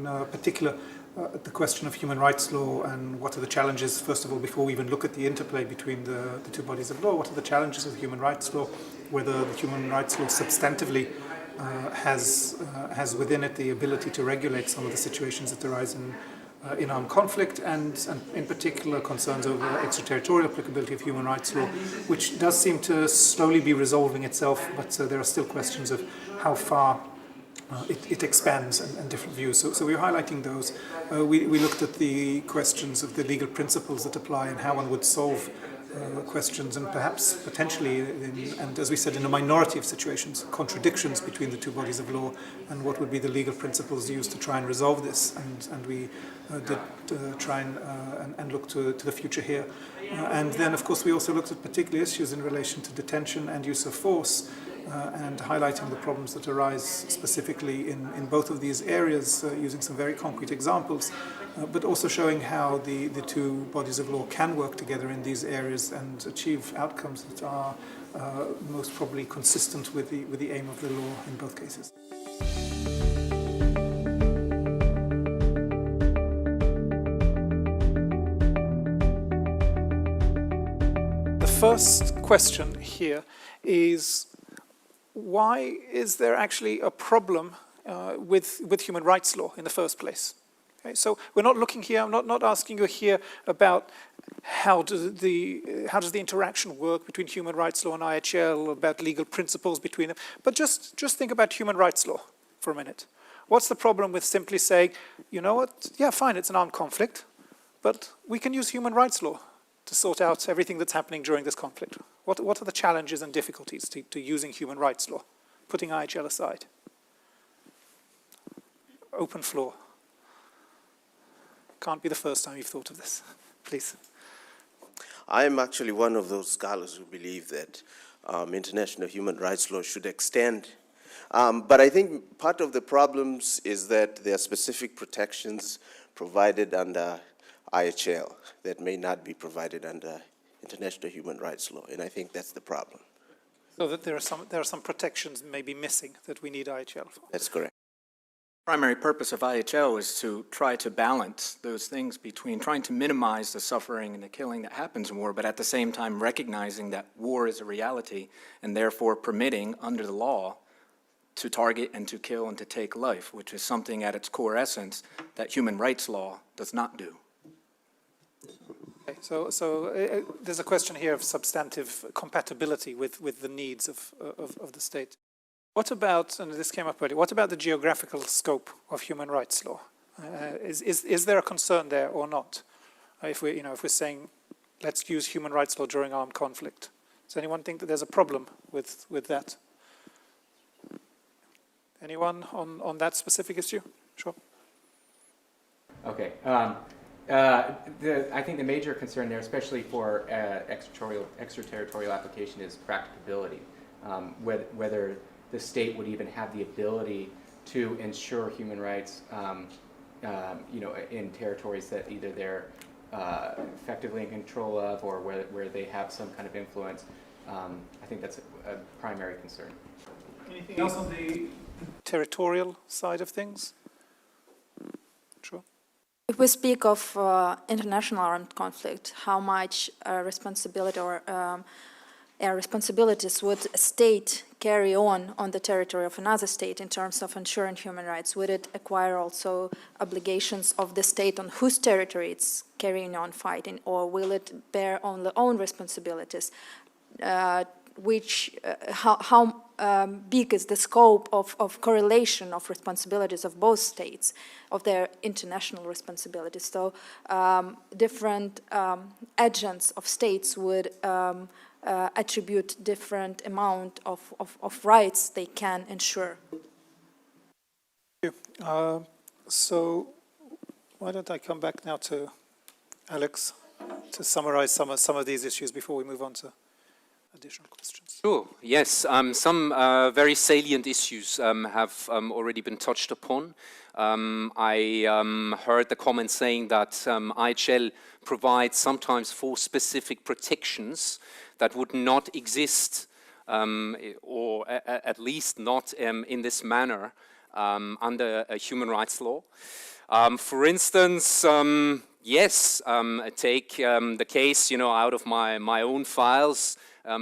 in particular at the question of human rights law and what are the challenges, first of all, before we even look at the interplay between the two bodies of law, what are the challenges of human rights law, whether the human rights law substantively has within it the ability to regulate some of the situations that arise in armed conflict, and in particular concerns over extraterritorial applicability of human rights law, which does seem to slowly be resolving itself, but there are still questions of how far it expands and different views. So we're highlighting those. We looked at the questions of the legal principles that apply and how one would solve questions, and perhaps potentially, and as we said, in a minority of situations, contradictions between the two bodies of law, and what would be the legal principles used to try and resolve this. And we did try and look to the future here. And then, of course, we also looked at particular issues in relation to detention and use of force, and highlighting the problems that arise specifically in both of these areas, using some very concrete examples, but also showing how the two bodies of law can work together in these areas and achieve outcomes that are most probably consistent with the aim of the law in both cases. The first question here is, why is there actually a problem with human rights law in the first place? Okay, so we're not looking here, I'm not asking you here about how does the interaction work between human rights law and IHL, about legal principles between them, but just think about human rights law for a minute. What's the problem with simply saying, you know what, yeah, fine, it's an armed conflict, but we can use human rights law to sort out everything that's happening during this conflict? What are the challenges and difficulties to using human rights law, putting IHL aside? Open floor. Can't be the first time you've thought of this. Please. I'm actually one of those scholars who believe that international human rights law should extend. But I think part of the problems is that there are specific protections provided under IHL that may not be provided under international human rights law, and I think that's the problem. So that there are some protections maybe missing that we need IHL for. That's correct. The primary purpose of IHL is to try to balance those things between trying to minimize the suffering and the killing that happens in war, but at the same time recognizing that war is a reality and therefore permitting under the law to target and to kill and to take life, which is something at its core essence that human rights law does not do. Okay, so there's a question here of substantive compatibility with the needs of the state. What about, and this came up earlier, what about the geographical scope of human rights law? Is there a concern there or not? If we're saying let's use human rights law during armed conflict, does anyone think that there's a problem with that? Anyone on that specific issue? Sure. Okay. I think the major concern there, especially for extraterritorial application, is practicability. Whether the state would even have the ability to ensure human rights, in territories that either they're effectively in control of or where they have some kind of influence. I think that's a primary concern. Anything else on the territorial side of things? Sure. If we speak of international armed conflict, how much responsibility or responsibilities would a state carry on the territory of another state in terms of ensuring human rights? Would it acquire also obligations of the state on whose territory it's carrying on fighting, or will it bear on their own responsibilities? How big is the scope of correlation of responsibilities of both states, of their international responsibilities? So different agents of states would attribute different amount of rights they can ensure. Thank you. So why don't I come back now to Alex to summarize some of these issues before we move on to additional questions. Sure, yes. Some very salient issues have already been touched upon. I heard the comment saying that IHL provides sometimes for specific protections that would not exist, or at least not in this manner, under human rights law. For instance, yes, take the case, out of my own files,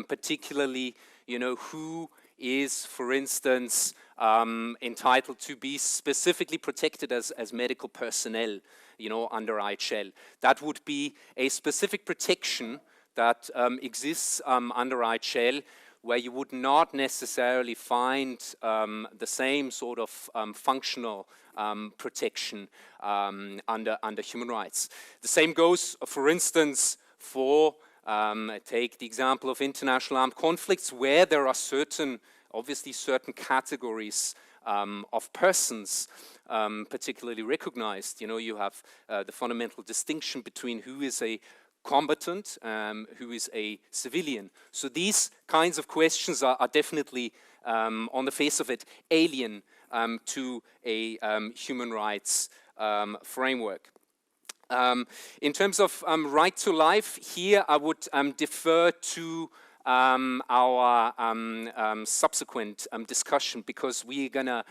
particularly, who is, for instance, entitled to be specifically protected as medical personnel, under IHL. That would be a specific protection that exists under IHL, where you would not necessarily find the same sort of functional protection under human rights. The same goes, for instance, for, take the example of international armed conflicts, where there are obviously certain categories of persons particularly recognized. You have the fundamental distinction between who is a combatant, who is a civilian. So these kinds of questions are definitely, on the face of it, alien to a human rights framework. In terms of right to life, here I would defer to our subsequent discussion, because we're going to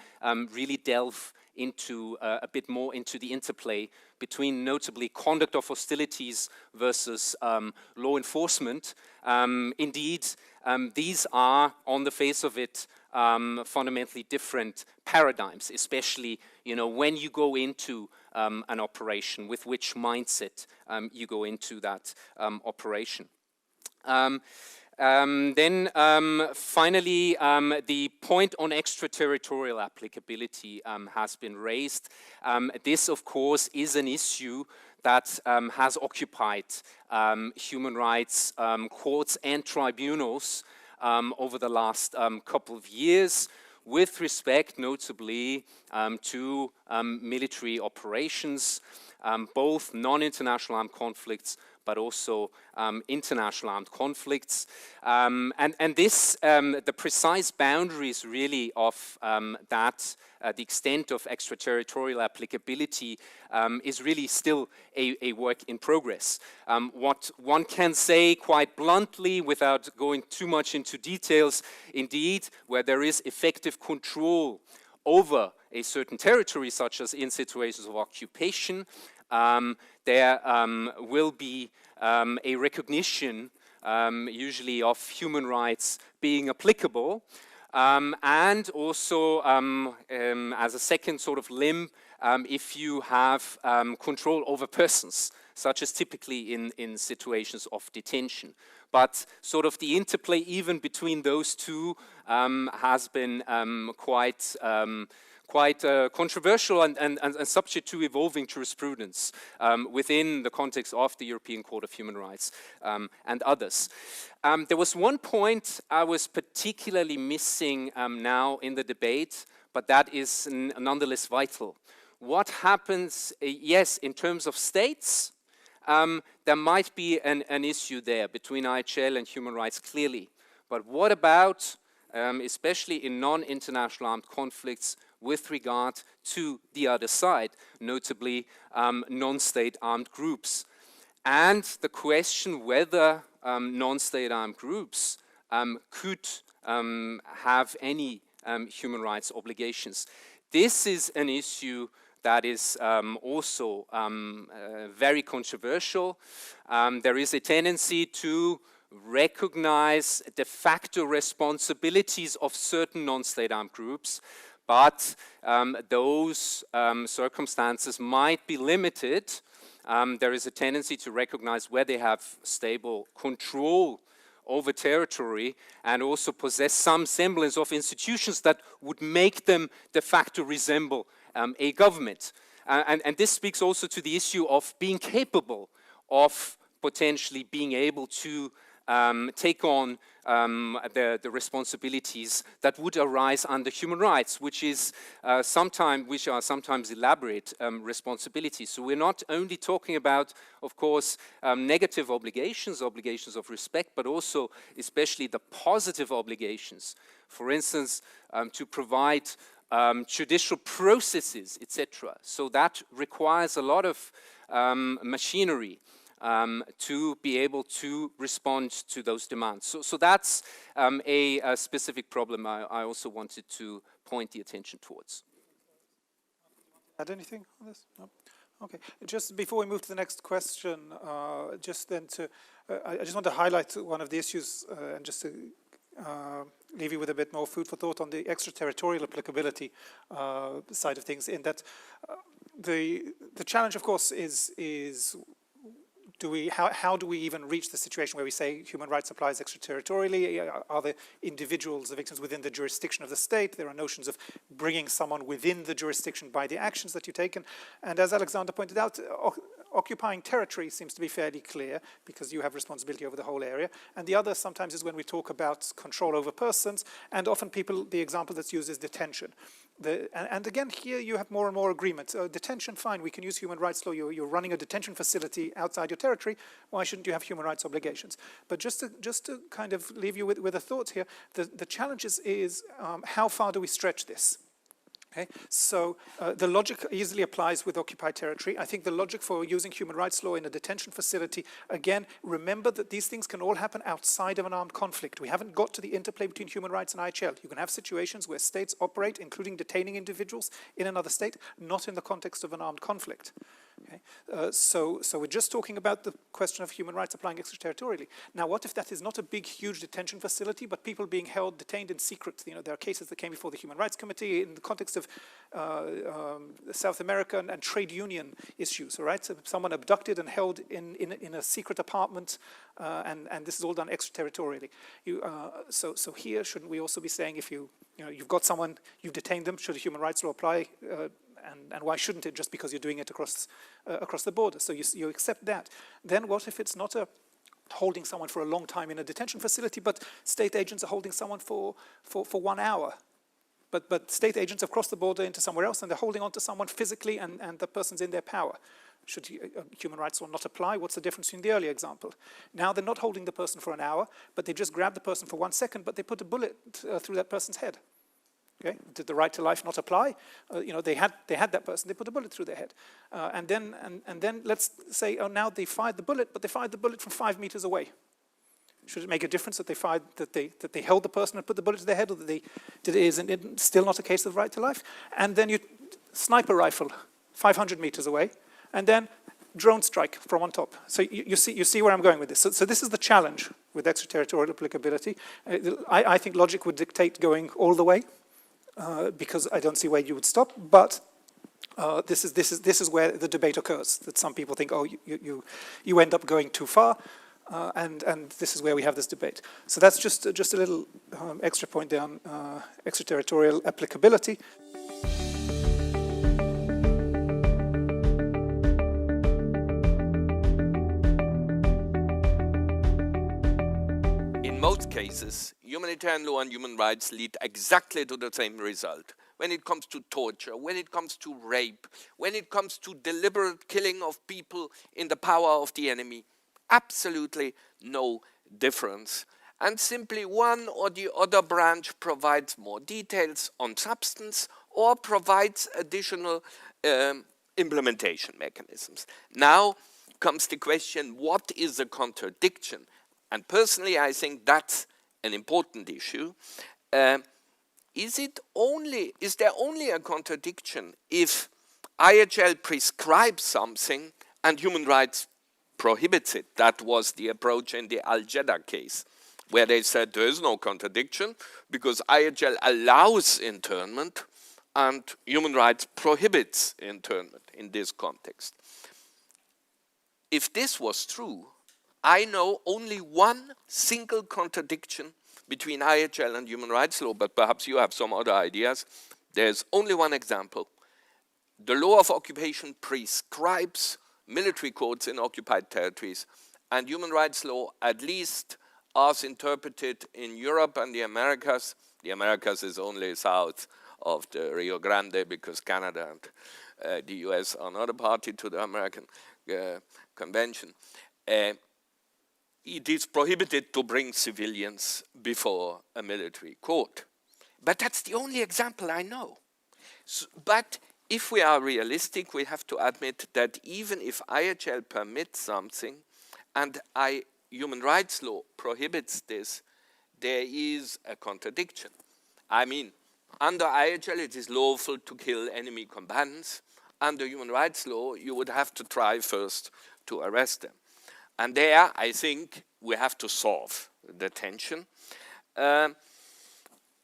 really delve into a bit more into the interplay between notably conduct of hostilities versus law enforcement. Indeed, these are, on the face of it, fundamentally different paradigms, especially when you go into an operation, with which mindset you go into that operation. Then finally, the point on extraterritorial applicability has been raised. This, of course, is an issue that has occupied human rights courts and tribunals over the last couple of years, with respect notably to military operations, both non-international armed conflicts but also international armed conflicts. And this, the precise boundaries really of that, the extent of extraterritorial applicability is really still a work in progress. What one can say quite bluntly, without going too much into details, indeed, where there is effective control over a certain territory, such as in situations of occupation, there will be a recognition, usually of human rights being applicable, and also as a second sort of limb, if you have control over persons, such as typically in situations of detention. But sort of the interplay even between those two has been quite controversial and subject to evolving jurisprudence within the context of the European Court of Human Rights and others. There was one point I was particularly missing now in the debate, but that is nonetheless vital. What happens, yes, in terms of states, there might be an issue there between IHL and human rights, clearly. But what about, especially in non-international armed conflicts, with regard to the other side, notably non-state armed groups? And the question whether non-state armed groups could have any human rights obligations. This is an issue that is also very controversial. There is a tendency to recognize de facto responsibilities of certain non-state armed groups, but those circumstances might be limited. There is a tendency to recognize where they have stable control over territory and also possess some semblance of institutions that would make them de facto resemble a government. And this speaks also to the issue of being capable of potentially being able to take on the responsibilities that would arise under human rights, which are sometimes elaborate responsibilities. So we're not only talking about, of course, negative obligations of respect, but also especially the positive obligations. For instance, to provide judicial processes, etc. So that requires a lot of machinery to be able to respond to those demands. So that's a specific problem I also wanted to point the attention towards. Add anything on this? No? Okay. Just before we move to the next question, just then to, I just want to highlight one of the issues and just to leave you with a bit more food for thought on the extraterritorial applicability side of things, in that the challenge, of course, is how do we even reach the situation where we say human rights applies extraterritorially? Are the individuals, the victims, within the jurisdiction of the state? There are notions of bringing someone within the jurisdiction by the actions that you've taken. And as Alexander pointed out, occupying territory seems to be fairly clear because you have responsibility over the whole area. And the other sometimes is when we talk about control over persons, and often the example that's used is detention. And again, here you have more and more agreement. Detention, fine, we can use human rights law. You're running a detention facility outside your territory. Why shouldn't you have human rights obligations? But just to kind of leave you with a thought here, the challenge is how far do we stretch this? Okay, so the logic easily applies with occupied territory. I think the logic for using human rights law in a detention facility, again, remember that these things can all happen outside of an armed conflict. We haven't got to the interplay between human rights and IHL. You can have situations where states operate, including detaining individuals in another state, not in the context of an armed conflict. Okay? So we're just talking about the question of human rights applying extraterritorially. Now, what if that is not a big, huge detention facility, but people being held, detained in secret? You know, there are cases that came before the Human Rights Committee in the context of South American and trade union issues, all right? So someone abducted and held in a secret apartment, and this is all done extraterritorially. So here, shouldn't we also be saying, if you've got someone, you've detained them, should a human rights law apply? And why shouldn't it, just because you're doing it across the border? So you accept that. Then what if it's not holding someone for a long time in a detention facility, but state agents are holding someone for 1 hour? But state agents have crossed the border into somewhere else, and they're holding on to someone physically, and the person's in their power. Should human rights law not apply? What's the difference between the earlier example? Now they're not holding the person for an hour, but they just grab the person for 1 second, but they put a bullet through that person's head. Okay. Did the right to life not apply? They had that person. They put a bullet through their head, and then let's say, now they fired the bullet, but they fired the bullet from 5 meters away. Should it make a difference that they held the person and put the bullet to their head, or that they did it? Isn't it still not a case of right to life? And then you sniper rifle 500 meters away, and then drone strike from on top. So you see where I'm going with this. So this is the challenge with extraterritorial applicability. I think logic would dictate going all the way. Because I don't see where you would stop, but this is where the debate occurs. That some people think, oh, you end up going too far, and this is where we have this debate. So that's just a little extra point there on extraterritorial applicability. In most cases, humanitarian law and human rights lead exactly to the same result. When it comes to torture, when it comes to rape, when it comes to deliberate killing of people in the power of the enemy, absolutely no difference. And simply one or the other branch provides more details on substance or provides additional implementation mechanisms. Now comes the question, what is a contradiction? And personally, I think that's an important issue. Is there only a contradiction if IHL prescribes something and human rights prohibits it? That was the approach in the Al-Jeddah case, where they said there is no contradiction because IHL allows internment and human rights prohibits internment in this context. If this was true, I know only one single contradiction between IHL and human rights law, but perhaps you have some other ideas. There's only one example. The law of occupation prescribes military courts in occupied territories, and human rights law, at least as interpreted in Europe and the Americas is only south of the Rio Grande because Canada and the US are not a party to the American Convention. It is prohibited to bring civilians before a military court. But that's the only example I know. But if we are realistic, we have to admit that even if IHL permits something and human rights law prohibits this, there is a contradiction. I mean, under IHL it is lawful to kill enemy combatants. under human rights law, you would have to try first to arrest them. And there, I think, we have to solve the tension.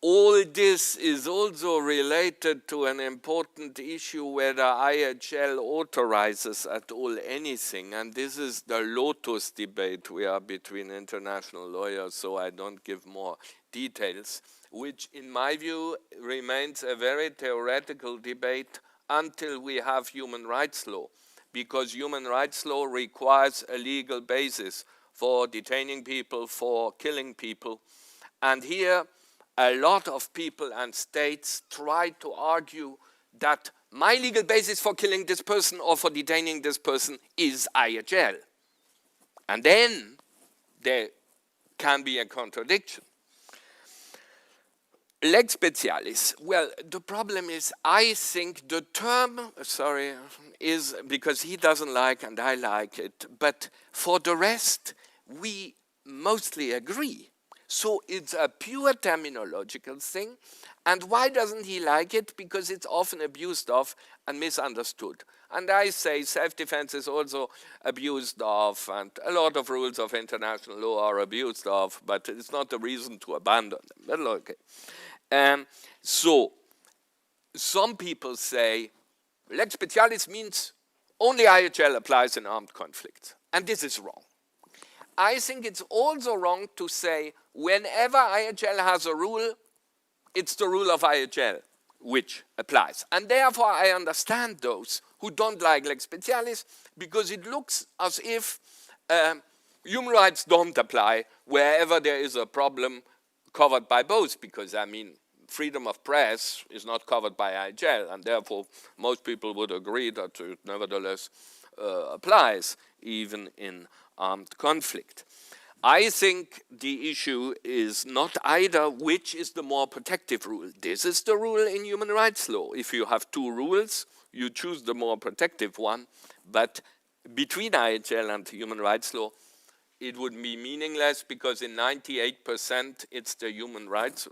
All this is also related to an important issue whether IHL authorizes at all anything, and this is the lotus debate we are between international lawyers, so I don't give more details, which in my view remains a very theoretical debate until we have human rights law, because human rights law requires a legal basis for detaining people, for killing people, and here a lot of people and states try to argue that my legal basis for killing this person or for detaining this person is IHL. And then there can be a contradiction. Lex specialis. Well, the problem is, I think the term, is because he doesn't like and I like it, but for the rest, we mostly agree. So it's a pure terminological thing. And why doesn't he like it? Because it's often abused of and misunderstood. And I say self-defense is also abused of, and a lot of rules of international law are abused of, but it's not a reason to abandon them. But okay. So some people say lex specialis means only IHL applies in armed conflicts. And this is wrong. I think it's also wrong to say whenever IHL has a rule, it's the rule of IHL which applies. And therefore I understand those who don't like lex specialis, because it looks as if human rights don't apply wherever there is a problem covered by both, because I mean freedom of press is not covered by IHL, and therefore most people would agree that it nevertheless applies even in armed conflict. I think the issue is not either which is the more protective rule. This is the rule in human rights law. If you have two rules, you choose the more protective one, but between IHL and human rights law, it would be meaningless, because in 98% it's the human rights.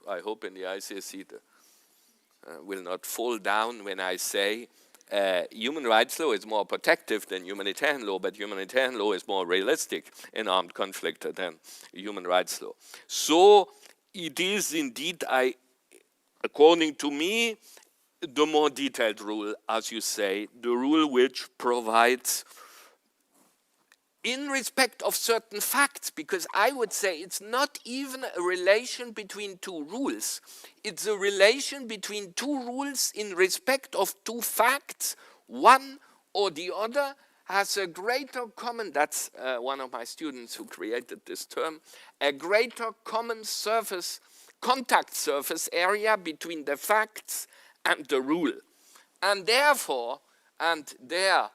I hope in the ICSC will not fall down when I say human rights law is more protective than humanitarian law, but humanitarian law is more realistic in armed conflict than human rights law. So it is indeed, according to me, the more detailed rule, as you say, the rule which provides in respect of certain facts, because I would say it's not even a relation between two rules. It's a relation between two rules in respect of two facts. One or the other has a greater common, that's one of my students who created this term, a greater common surface, contact surface area between the facts and the rule. And therefore, and there,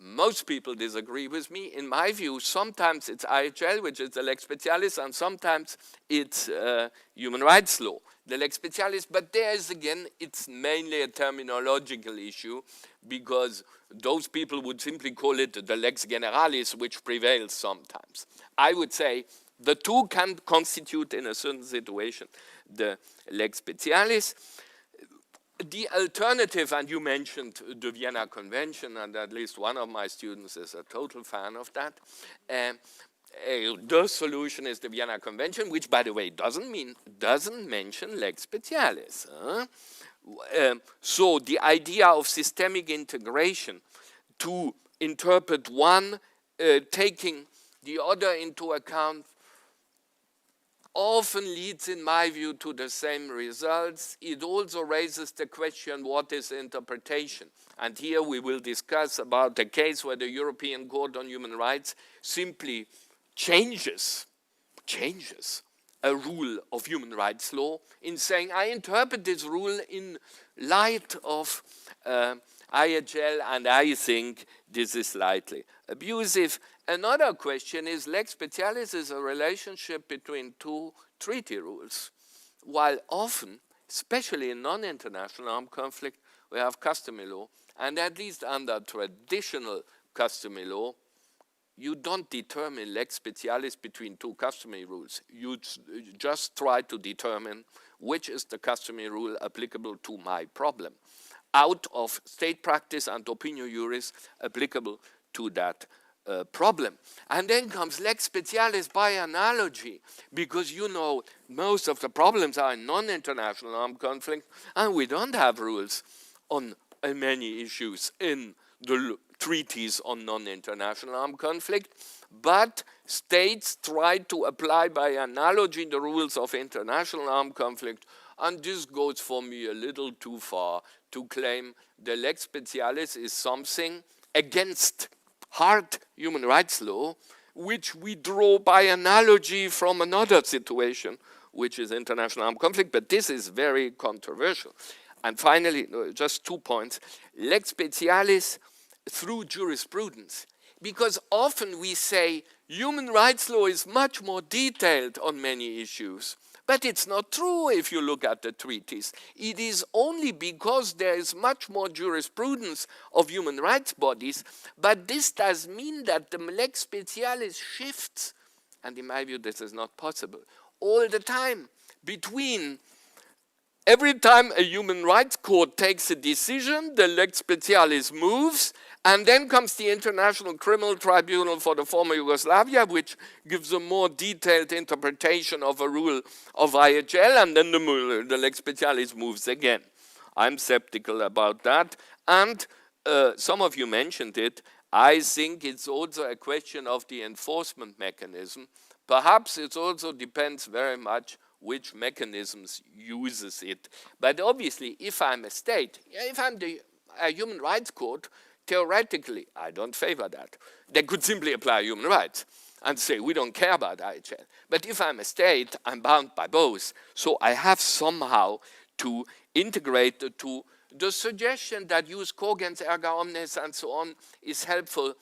most people disagree with me. In my view, sometimes it's IHL, which is the lex specialis, and sometimes it's human rights law, the lex specialis. But there is, again, it's mainly a terminological issue, because those people would simply call it the lex generalis, which prevails sometimes. I would say the two can constitute, in a certain situation, the lex specialis. The alternative, and you mentioned the Vienna Convention, and at least one of my students is a total fan of that. The solution is the Vienna Convention, which, by the way, doesn't mention lex specialis. So the idea of systemic integration, to interpret one taking the other into account, often leads, in my view, to the same results. It also raises the question, what is interpretation? And here we will discuss about a case where the European Court on Human Rights simply changes a rule of human rights law in saying, I interpret this rule in light of IHL, and I think this is slightly abusive. Another question is, lex specialis is a relationship between two treaty rules, while often, especially in non-international armed conflict, we have customary law, and at least under traditional customary law, you don't determine lex specialis between two customary rules. You just try to determine which is the customary rule applicable to my problem. out of state practice and opinio juris applicable to that problem. And then comes lex specialis by analogy, because you know most of the problems are in non-international armed conflict, and we don't have rules on many issues in the treaties on non-international armed conflict, but states try to apply by analogy the rules of international armed conflict, and this goes for me a little too far to claim the lex specialis is something against hard human rights law, which we draw by analogy from another situation, which is international armed conflict, but this is very controversial. And finally, just 2 points. Lex specialis through jurisprudence, because often we say human rights law is much more detailed on many issues. But it's not true if you look at the treaties. It is only because there is much more jurisprudence of human rights bodies, but this does mean that the lex specialis shifts, and in my view this is not possible, all the time between every time a human rights court takes a decision, the lex specialis moves, and then comes the International Criminal Tribunal for the former Yugoslavia, which gives a more detailed interpretation of a rule of IHL, and then the lex specialis moves again. I'm skeptical about that, and some of you mentioned it. I think it's also a question of the enforcement mechanism. Perhaps it also depends very much which mechanisms uses it. But obviously, if I'm a state, if I'm a human rights court, theoretically, I don't favor that. They could simply apply human rights and say, we don't care about IHL. But if I'm a state, I'm bound by both. So I have somehow to integrate the two. The suggestion that jus cogens erga omnes and so on is helpful,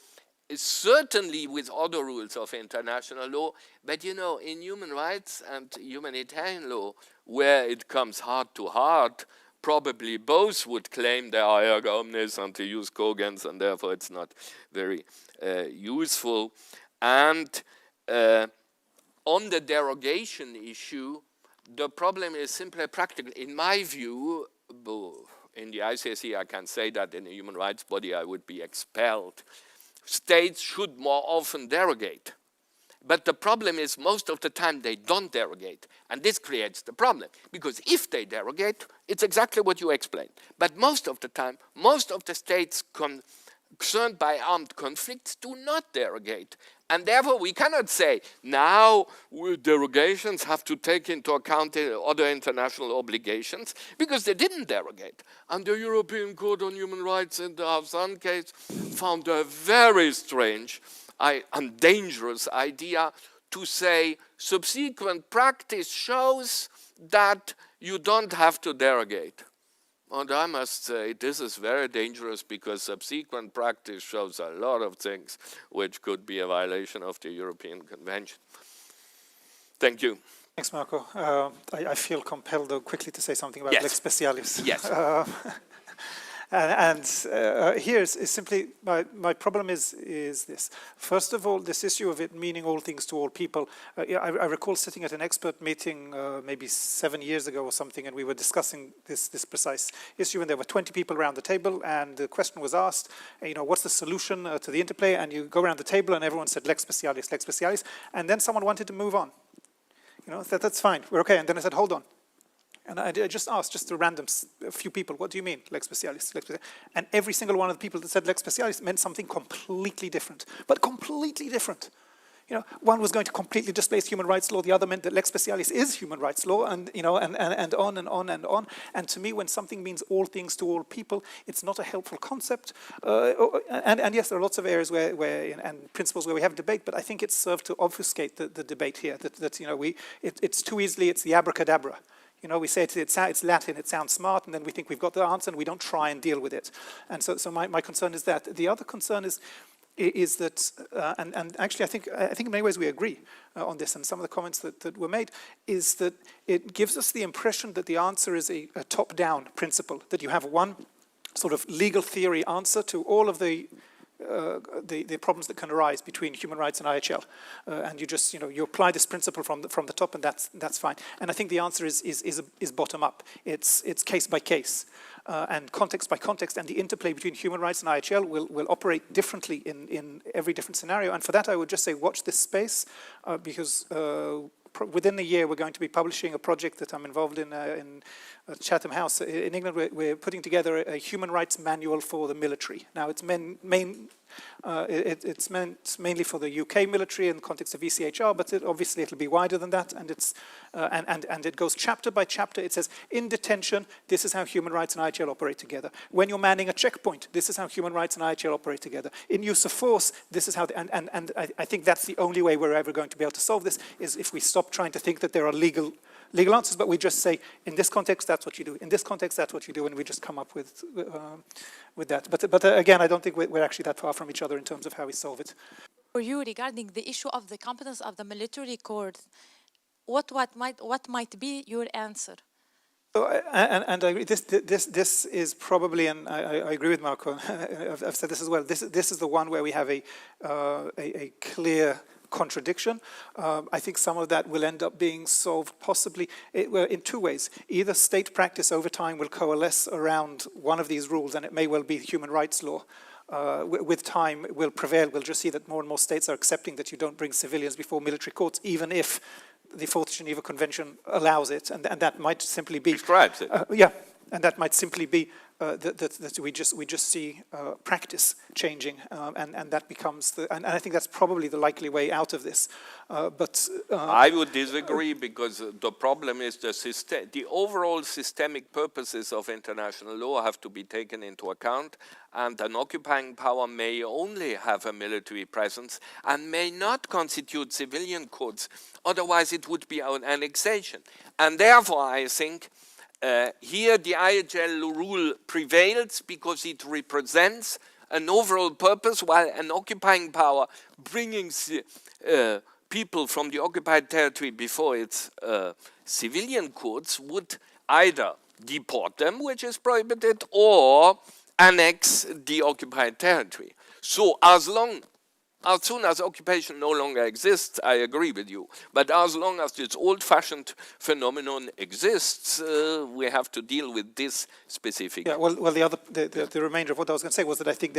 is certainly with other rules of international law, but you know, in human rights and humanitarian law, where it comes hard to hard, probably both would claim they are erga omnes and to jus cogens, and therefore it's not very useful. And on the derogation issue, the problem is simply practical. In my view, in the ICC I can say that in a human rights body I would be expelled. States should more often derogate. But the problem is most of the time they don't derogate. And this creates the problem. Because if they derogate, it's exactly what you explained. But most of the time, most of the states concerned by armed conflicts do not derogate. And therefore we cannot say, now derogations have to take into account other international obligations, because they didn't derogate. And the European Court on Human Rights in the Afghan case found a very strange and dangerous idea to say subsequent practice shows that you don't have to derogate. And I must say this is very dangerous, because subsequent practice shows a lot of things which could be a violation of the European Convention. Thank you. Thanks, Marco. I feel compelled, though, quickly to say something about Yes. lex specialis. Yes. Here is simply, my problem is this. First of all, this issue of it meaning all things to all people. I recall sitting at an expert meeting maybe 7 years ago or something, and we were discussing this precise issue, and there were 20 people around the table, and the question was asked, you know, what's the solution to the interplay? And you go around the table, and everyone said lex specialis, and then someone wanted to move on. You know, that's fine, we're okay. And then I said, hold on. And I just asked just a few people, what do you mean, lex specialis? And every single one of the people that said lex specialis meant something completely different, but completely different. You know, one was going to completely displace human rights law, the other meant that lex specialis is human rights law, and you know, and on and on and on. And to me, when something means all things to all people, it's not a helpful concept. And yes, there are lots of areas where and principles where we have debate, but I think it's served to obfuscate the debate here. That you know, it's too easily, it's the abracadabra. You know, we say it's Latin, it sounds smart, and then we think we've got the answer, and we don't try and deal with it. And so my concern is that. The other concern is that, and actually I think in many ways we agree on this, and some of the comments that were made, is that it gives us the impression that the answer is a top-down principle, that you have one sort of legal theory answer to all of the the problems that can arise between human rights and IHL, and you just you apply this principle from the top, and that's fine. And I think the answer is bottom up. It's case by case. And context by context, and the interplay between human rights and IHL will operate differently in every different scenario. And for that, I would just say watch this space, because within a year we're going to be publishing a project that I'm involved in Chatham House in England. We're putting together a human rights manual for the military. Now it's it's meant mainly for the UK military in the context of ECHR, but obviously it'll be wider than that, and it's and it goes chapter by chapter. It says, in detention, this is how human rights and IHL operate together. When you're manning a checkpoint, this is how human rights and IHL operate together. In use of force, this is how, and I think that's the only way we're ever going to be able to solve this, is if we stop trying to think that there are legal answers, but we just say, in this context, that's what you do. In this context, that's what you do, and we just come up with that. But again, I don't think we're actually that far from each other in terms of how we solve it. For you, regarding the issue of the competence of the military court, what might be your answer? And I agree. This is probably, and I agree with Marco. I've said this as well. This is the one where we have a clear contradiction. I think some of that will end up being solved possibly in two ways. Either state practice over time will coalesce around one of these rules, and it may well be human rights law. With time will prevail. We'll just see that more and more states are accepting that you don't bring civilians before military courts, even if the Fourth Geneva Convention allows it, and that might simply be Prescribes it. Yeah, and that might simply be that we just see practice changing, and that becomes and I think that's probably the likely way out of this. But I would disagree, because the problem is the overall systemic purposes of international law have to be taken into account, and an occupying power may only have a military presence and may not constitute civilian courts. Otherwise, it would be an annexation. And therefore, I think here the IHL rule prevails because it represents an overall purpose, while an occupying power bringing people from the occupied territory before its civilian courts would either deport them, which is prohibited, or annex the occupied territory. So as soon as occupation no longer exists, I agree with you. But as long as this old-fashioned phenomenon exists, we have to deal with this specific. Yeah, well, the remainder of what I was going to say was that I think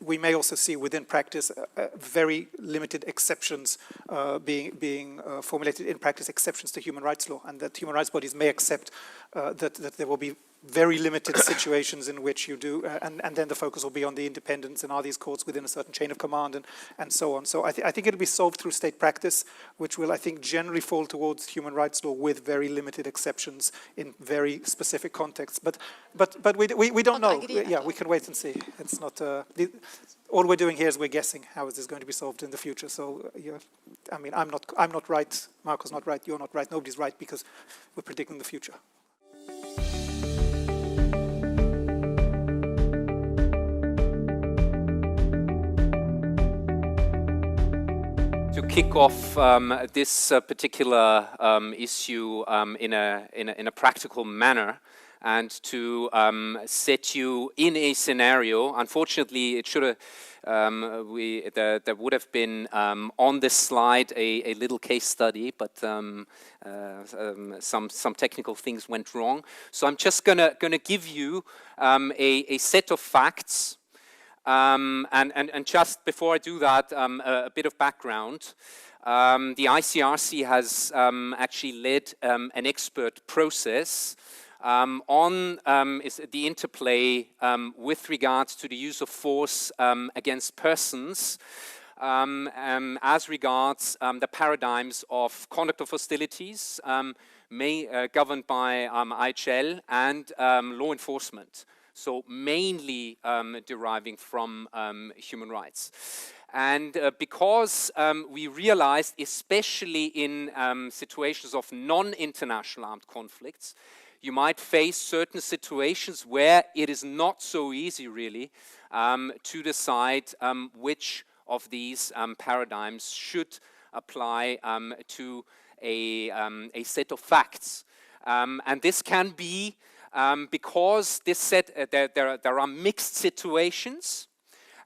we may also see within practice very limited exceptions being formulated in practice, exceptions to human rights law, and that human rights bodies may accept that there will be very limited situations in which you do, and then the focus will be on the independence, and are these courts within a certain chain of command, and so on. So I think it'll be solved through state practice, which will, I think, generally fall towards human rights law with very limited exceptions in very specific contexts. But we don't know. Yeah, we can wait and see. It's not. All we're doing here is we're guessing how is this going to be solved in the future. So I mean, I'm not right. Marco's not right. You're not right. Nobody's right, because we're predicting the future. To kick off this particular issue in a practical manner, and to set you in a scenario. Unfortunately, it should have there would have been on this slide a little case study, but some technical things went wrong. So I'm just gonna give you a set of facts. And just before I do that, a bit of background. The ICRC has actually led an expert process on the interplay with regards to the use of force against persons as regards the paradigms of conduct of hostilities governed by IHL and law enforcement. So mainly deriving from human rights. And because we realized, especially in situations of non-international armed conflicts, you might face certain situations where it is not so easy really to decide which of these paradigms should apply to a set of facts. And this can be because this there are mixed situations,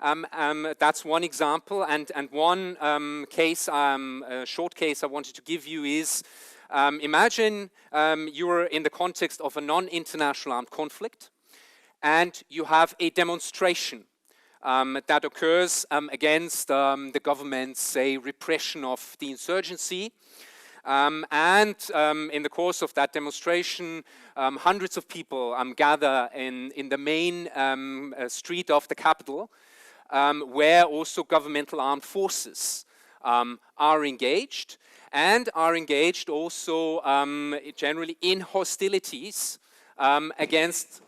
That's one example, and one case, a short case I wanted to give you is, imagine you're in the context of a non-international armed conflict, and you have a demonstration that occurs against the government's, say, repression of the insurgency. In the course of that demonstration, hundreds of people gather in the main street of the capital, where also governmental armed forces are engaged, and are engaged also generally in hostilities against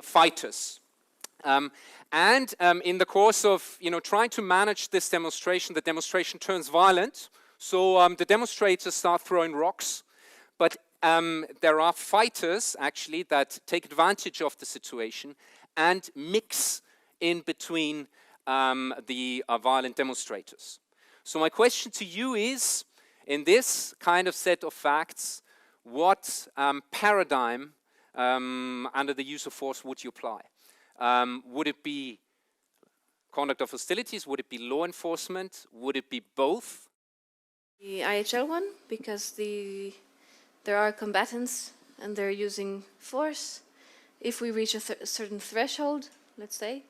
fighters. In the course of trying to manage this demonstration, the demonstration turns violent. So the demonstrators start throwing rocks, but there are fighters actually that take advantage of the situation and mix in between the violent demonstrators. So my question to you is, in this kind of set of facts, what paradigm under the use of force would you apply? Would it be conduct of hostilities? Would it be law enforcement? Would it be both? The IHL one, because there are combatants and they're using force. If we reach a certain threshold, let's say,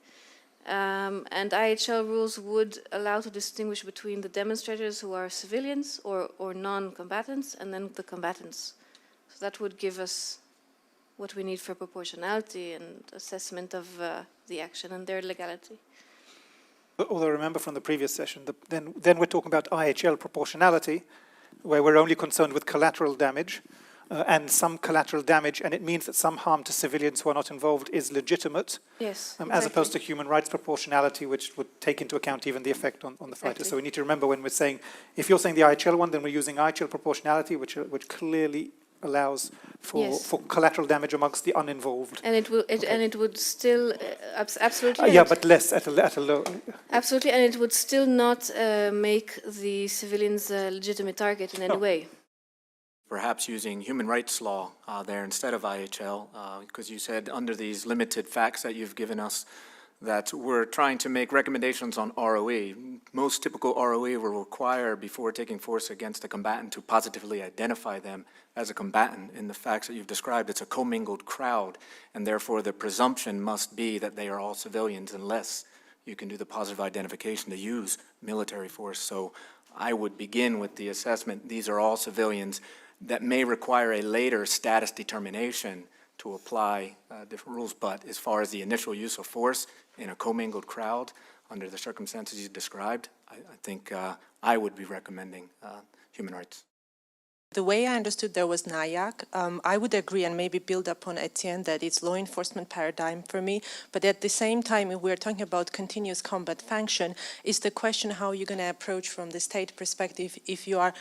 and IHL rules would allow to distinguish between the demonstrators who are civilians or non-combatants, and then the combatants. So that would give us what we need for proportionality and assessment of the action and their legality. Although remember from the previous session, then we're talking about IHL proportionality, where we're only concerned with collateral damage and some collateral damage, and it means that some harm to civilians who are not involved is legitimate, yes, exactly. As opposed to human rights proportionality, which would take into account even the effect on the fighters. Exactly. So we need to remember when we're saying, if you're saying the IHL one, then we're using IHL proportionality, which clearly allows for collateral damage amongst the uninvolved. And it would still absolutely. Yeah, but less at a low. Absolutely, and it would still not make the civilians a legitimate target in any way. Perhaps using human rights law there instead of IHL, because you said under these limited facts that you've given us that we're trying to make recommendations on ROE. Most typical ROE will require, before taking force against a combatant, to positively identify them as a combatant. In the facts that you've described, it's a commingled crowd, and therefore the presumption must be that they are all civilians unless you can do the positive identification to use military force. So I would begin with the assessment, these are all civilians, that may require a later status determination to apply different rules, but as far as the initial use of force in a commingled crowd, under the circumstances you described, I think I would be recommending human rights. The way I understood there was NIAC. I would agree and maybe build upon Etienne that it's law enforcement paradigm for me, but at the same time, if we're talking about continuous combat function, is the question how you're going to approach from the state perspective if you are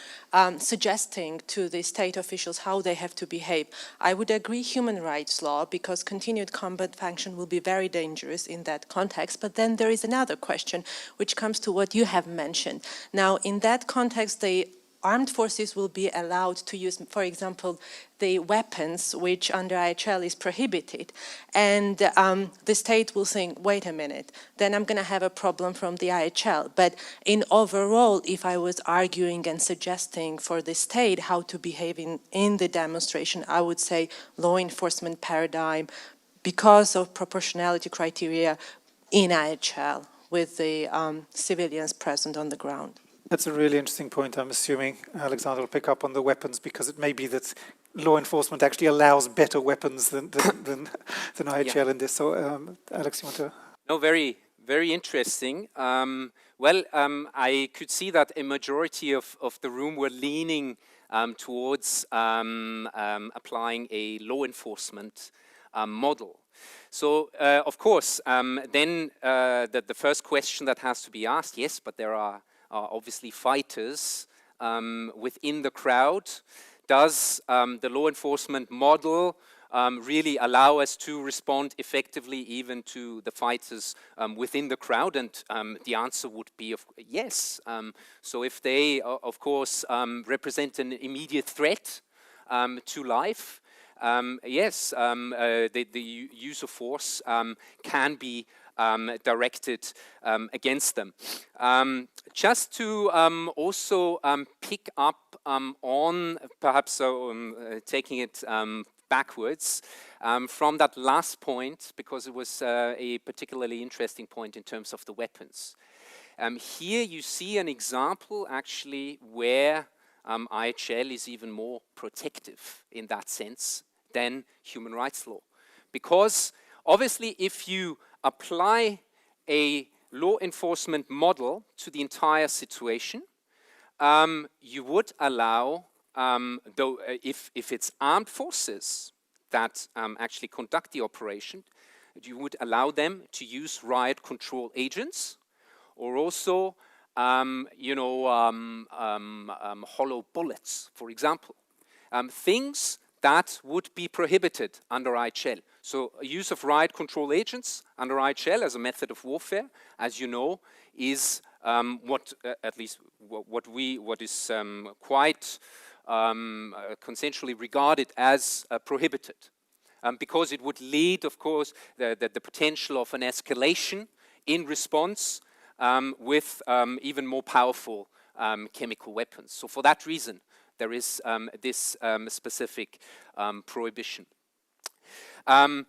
suggesting to the state officials how they have to behave. I would agree human rights law because continued combat function will be very dangerous in that context, but then there is another question which comes to what you have mentioned. Now, in that context, the armed forces will be allowed to use, for example, the weapons which under IHL is prohibited. And the state will think, wait a minute, then I'm going to have a problem from the IHL. But in overall, if I was arguing and suggesting for the state how to behave in the demonstration, I would say law enforcement paradigm because of proportionality criteria in IHL with the civilians present on the ground. That's a really interesting point. I'm assuming Alexander will pick up on the weapons because it may be that law enforcement actually allows better weapons than IHL in this. So, Alex, you want to? No, very, very interesting. I could see that a majority of the room were leaning towards applying a law enforcement model. So, of course, then the first question that has to be asked, yes, but there are obviously fighters within the crowd. Does the law enforcement model really allow us to respond effectively even to the fighters within the crowd? And the answer would be yes. So if they, of course, represent an immediate threat to life, yes, the use of force can be directed against them. Just to also pick up on, perhaps taking it backwards, from that last point, because it was a particularly interesting point in terms of the weapons. Here you see an example actually where IHL is even more protective in that sense than human rights law. Because obviously if you apply a law enforcement model to the entire situation, you would allow, though if it's armed forces that actually conduct the operation, you would allow them to use riot control agents, or also, hollow bullets, for example. Things that would be prohibited under IHL. So use of riot control agents under IHL as a method of warfare, as you know, is what is quite consensually regarded as prohibited. Because it would lead, of course, the potential of an escalation in response with even more powerful chemical weapons. So for that reason, there is this specific prohibition. In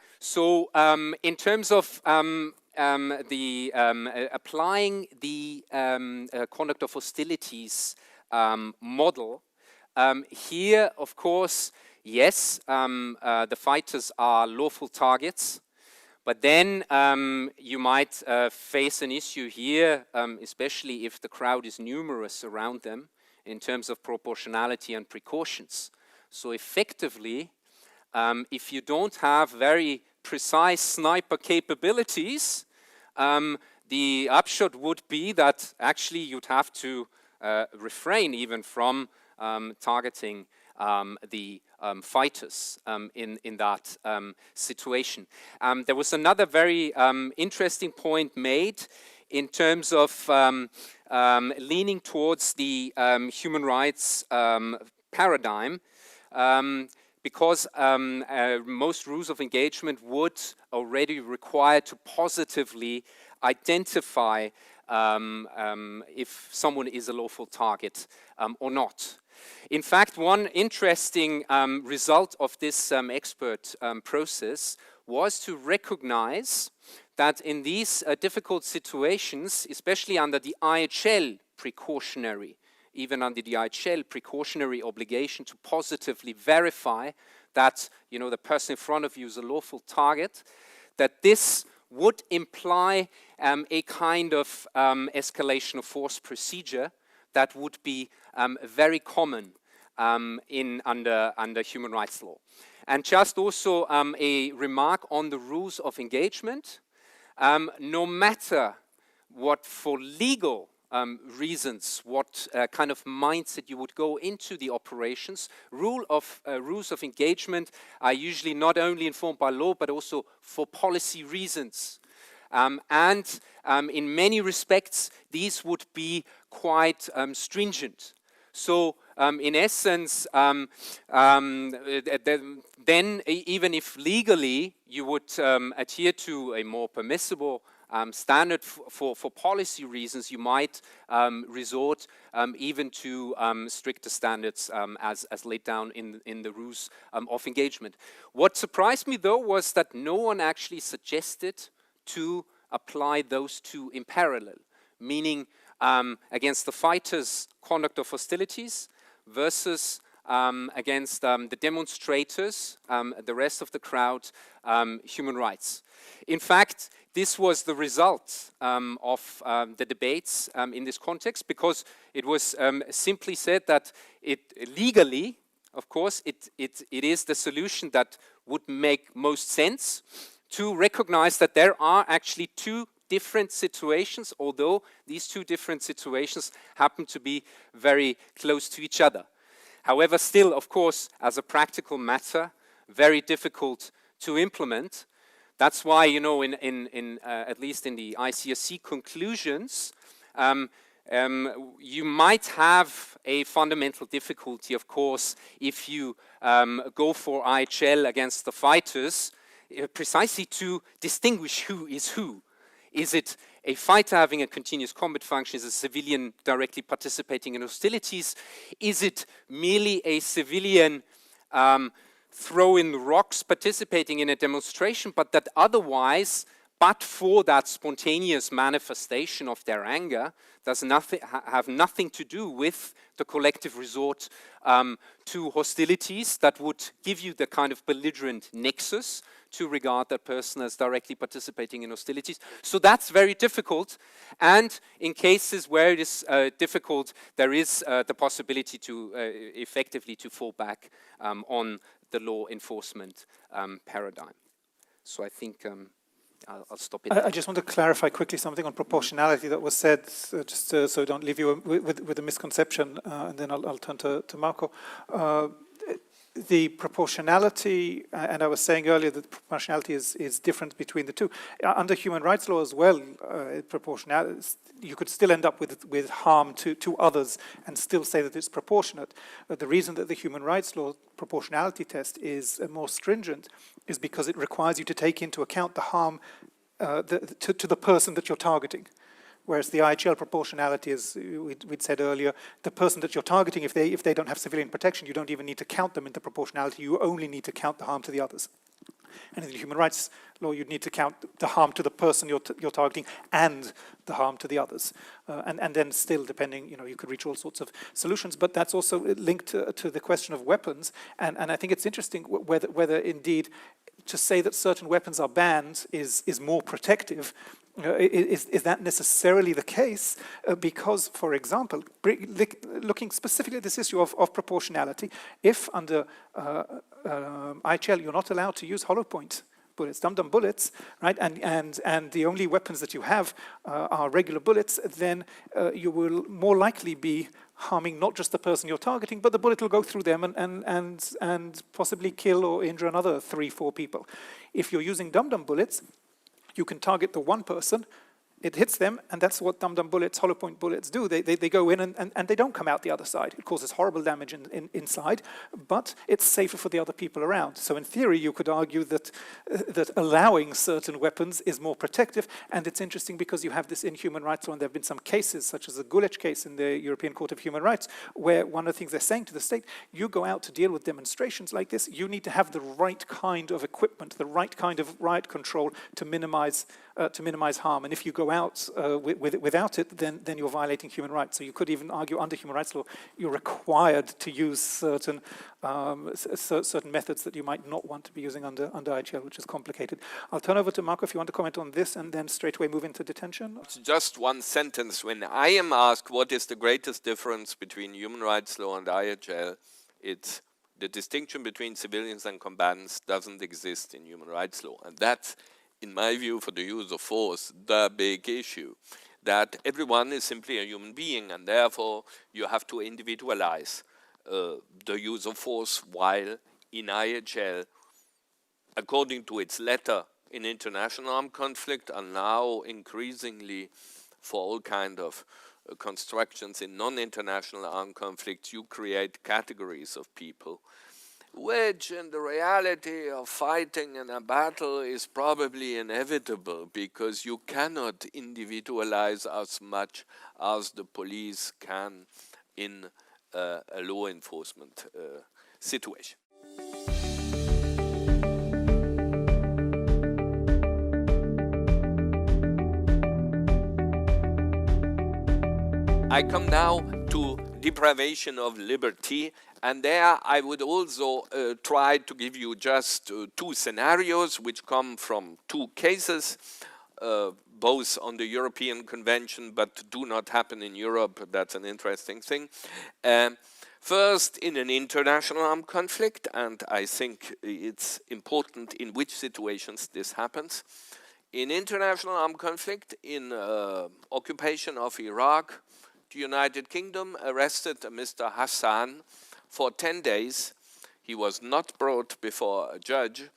terms of applying the conduct of hostilities model, here, of course, yes, the fighters are lawful targets, but then you might face an issue here, especially if the crowd is numerous around them, in terms of proportionality and precautions. So effectively, if you don't have very precise sniper capabilities, the upshot would be that actually you'd have to refrain even from targeting the fighters in that situation. There was another very interesting point made in terms of leaning towards the human rights paradigm, because most rules of engagement would already require to positively identify if someone is a lawful target or not. In fact, one interesting result of this expert process was to recognize that in these difficult situations, especially under the IHL precautionary, even under the IHL precautionary obligation to positively verify that, you know, the person in front of you is a lawful target, that this would imply a kind of escalation of force procedure that would be very common under human rights law. And just also a remark on the rules of engagement. No matter what for legal reasons, what kind of mindset you would go into the operations, rules of engagement are usually not only informed by law, but also for policy reasons. And in many respects, these would be quite stringent. So in essence, then even if legally you would adhere to a more permissible standard for policy reasons, you might resort even to stricter standards as laid down in the rules of engagement. What surprised me though was that no one actually suggested to apply those two in parallel, meaning against the fighters' conduct of hostilities versus against the demonstrators, the rest of the crowd, human rights. In fact, this was the result of the debates in this context, because it was simply said that legally, of course, it is the solution that would make most sense, to recognize that there are actually two different situations, although these two different situations happen to be very close to each other. However, still, of course, as a practical matter, very difficult to implement. That's why, you know, at least in the ICSC conclusions, you might have a fundamental difficulty, of course, if you go for IHL against the fighters, precisely to distinguish who is who. Is it a fighter having a continuous combat function? Is a civilian directly participating in hostilities? Is it merely a civilian throwing rocks, participating in a demonstration, but that otherwise, but for that spontaneous manifestation of their anger, does have nothing to do with the collective resort to hostilities that would give you the kind of belligerent nexus to regard that person as directly participating in hostilities. So that's very difficult, and in cases where it is difficult, there is the possibility to effectively to fall back on the law enforcement paradigm. So I think I'll stop it there. I just want to clarify quickly something on proportionality that was said, just so I don't leave you with a misconception, and then I'll turn to Marco. The proportionality, and I was saying earlier that proportionality is different between the two. Under human rights law as well, proportionality, you could still end up with harm to others and still say that it's proportionate. The reason that the human rights law proportionality test is more stringent is because it requires you to take into account the harm to the person that you're targeting. Whereas the IHL proportionality, as we'd said earlier, the person that you're targeting, if they don't have civilian protection, you don't even need to count them into proportionality. You only need to count the harm to the others. And in the human rights law, you'd need to count the harm to the person you're targeting and the harm to the others. And then still, depending, you could reach all sorts of solutions. But that's also linked to the question of weapons. And I think it's interesting whether indeed to say that certain weapons are banned is more protective. Is that necessarily the case? Because, for example, looking specifically at this issue of proportionality, if under IHL you're not allowed to use hollow point bullets, dum-dum bullets, right, and the only weapons that you have are regular bullets, then you will more likely be harming not just the person you're targeting, but the bullet will go through them and possibly kill or injure another 3-4 people. If you're using dum-dum bullets, you can target the one person, it hits them, and that's what dum-dum bullets, hollow point bullets do. They go in and they don't come out the other side. It causes horrible damage inside, but it's safer for the other people around. So in theory, you could argue that allowing certain weapons is more protective, and it's interesting because you have this in human rights law, and there have been some cases, such as the Gulic case in the European Court of Human Rights, where one of the things they're saying to the state, you go out to deal with demonstrations like this, you need to have the right kind of equipment, the right kind of riot control to minimize harm. And if you go out without it, then you're violating human rights. So you could even argue under human rights law, you're required to use certain methods that you might not want to be using under IHL, which is complicated. I'll turn over to Marco if you want to comment on this, and then straight away move into detention. It's just one sentence. When I am asked what is the greatest difference between human rights law and IHL, it's the distinction between civilians and combatants doesn't exist in human rights law. And that's, in my view, for the use of force, the big issue, that everyone is simply a human being, and therefore you have to individualize the use of force, while in IHL, according to its letter in international armed conflict, and now increasingly for all kind of constructions in non-international armed conflicts, you create categories of people, which in the reality of fighting in a battle is probably inevitable, because you cannot individualize as much as the police can in a law enforcement situation. I come now to deprivation of liberty, and there I would also try to give you just two scenarios which come from two cases, both on the European Convention but do not happen in Europe. That's an interesting thing. First, in an international armed conflict, and I think it's important in which situations this happens. In international armed conflict, in occupation of Iraq, the United Kingdom arrested Mr. Hassan for 10 days. He was not brought before a judge,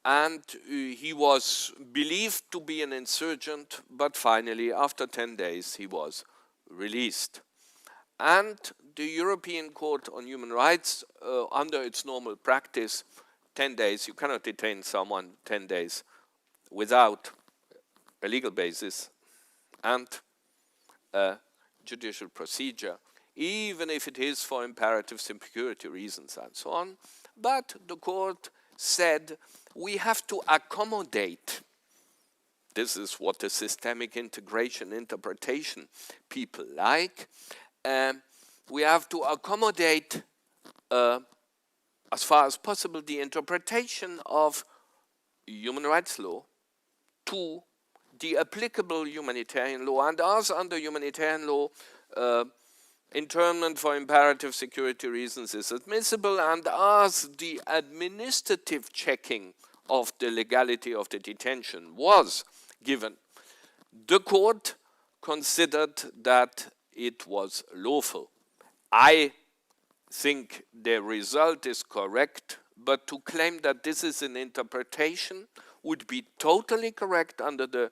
and he was believed to be an insurgent, but finally, after 10 days, he was released. And the European Court on Human Rights, under its normal practice, 10 days, you cannot detain someone 10 days without a legal basis and a judicial procedure, even if it is for imperative security reasons and so on. But the court said we have to accommodate. This is what the systemic integration interpretation people like. We have to accommodate, as far as possible, the interpretation of human rights law to the applicable humanitarian law. And as under humanitarian law, internment for imperative security reasons is admissible, and as the administrative checking of the legality of the detention was given, the court considered that it was lawful. I think the result is correct, but to claim that this is an interpretation would be totally correct under the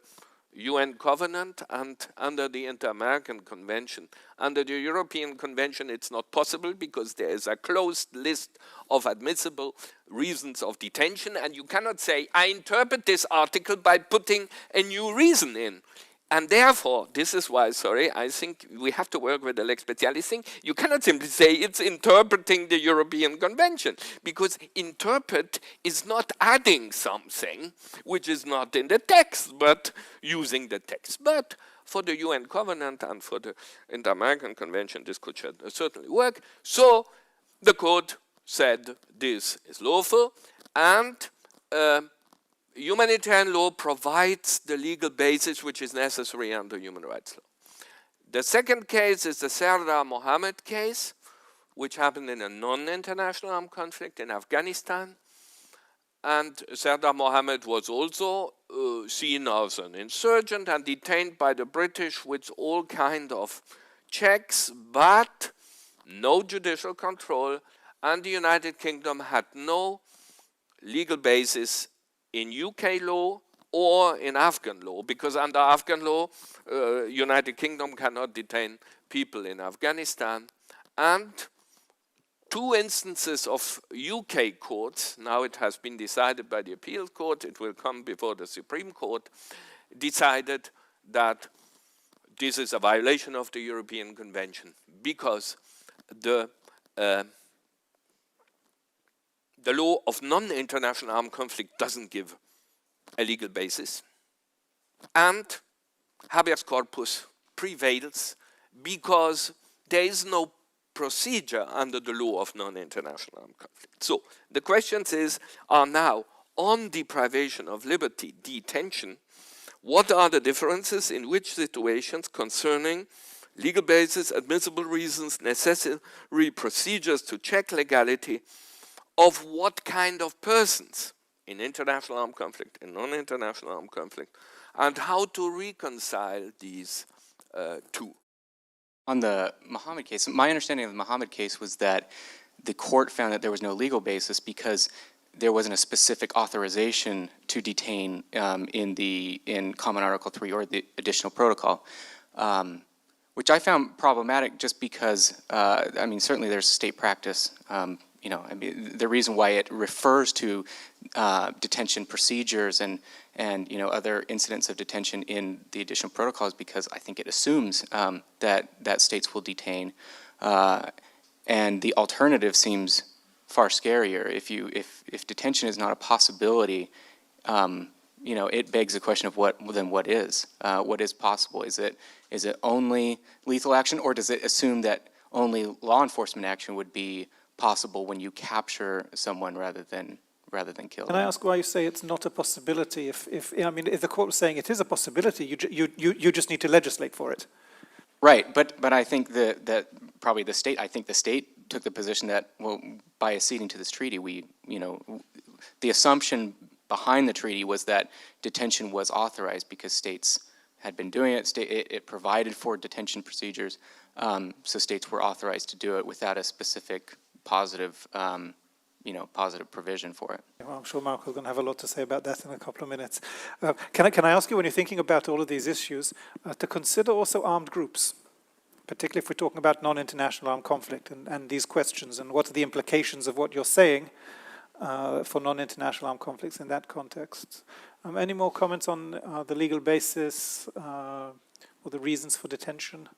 UN Covenant and under the Inter-American Convention. Under the European Convention, it's not possible because there is a closed list of admissible reasons of detention, and you cannot say, I interpret this article by putting a new reason in. And therefore, this is why, I think we have to work with the lex specialis thing. You cannot simply say it's interpreting the European Convention, because interpret is not adding something which is not in the text, but using the text. But for the UN Covenant and for the Inter-American Convention, this could certainly work. So the court said this is lawful, and humanitarian law provides the legal basis which is necessary under human rights law. The second case is the Sardar Mohammed case, which happened in a non-international armed conflict in Afghanistan. And Sardar Mohammed was also seen as an insurgent and detained by the British with all kind of checks, but no judicial control, and the United Kingdom had no legal basis in UK law or in Afghan law, because under Afghan law, United Kingdom cannot detain people in Afghanistan. And two instances of UK courts, now it has been decided by the appeal court, it will come before the Supreme Court, decided that this is a violation of the European Convention, because the law of non-international armed conflict doesn't give a legal basis, and habeas corpus prevails because there is no procedure under the law of non-international armed conflict. So the questions are now on deprivation of liberty, detention. What are the differences in which situations concerning legal basis, admissible reasons, necessary procedures to check legality of what kind of persons in international armed conflict, in non-international armed conflict, and how to reconcile these two. On the Mohammed case, my understanding of the Mohammed case was that the court found that there was no legal basis because there wasn't a specific authorization to detain in Common Article 3 or the additional protocol, which I found problematic just because, I mean, certainly there's state practice. You know, I mean, the reason why it refers to detention procedures and you know, other incidents of detention in the additional protocol is because I think it assumes that states will detain, and the alternative seems far scarier. If detention is not a possibility, you know, it begs the question of what is possible? Is it only lethal action, or does it assume that only law enforcement action would be possible when you capture someone rather than kill them? Can I ask why you say it's not a possibility? If I mean, if the court was saying it is a possibility, you just need to legislate for it. Right, but I think that probably the state took the position that, well, by acceding to this treaty, the assumption behind the treaty was that detention was authorized because states had been doing it. It provided for detention procedures, so states were authorized to do it without a specific positive provision for it. Well, I'm sure Mark is going to have a lot to say about that in a couple of minutes. Can I ask you, when you're thinking about all of these issues, to consider also armed groups, particularly if we're talking about non-international armed conflict and these questions, and what are the implications of what you're saying for non-international armed conflicts in that context? Any more comments on the legal basis or the reasons for detention?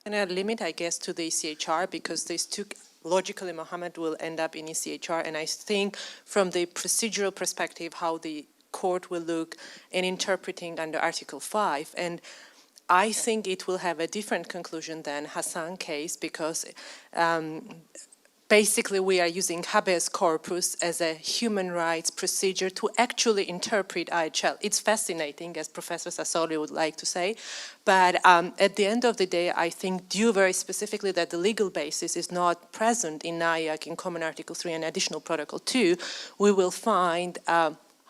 And a limit, I guess, to the ECHR, because these two, logically, Mohammed will end up in ECHR, and I think from the procedural perspective, how the court will look in interpreting under Article 5, and I think it will have a different conclusion than Hassan case, because basically we are using habeas corpus as a human rights procedure to actually interpret IHL. It's fascinating, as Professor Sassoli would like to say, but at the end of the day, I think due very specifically that the legal basis is not present in NIAC in Common Article 3 and Additional Protocol 2, we will find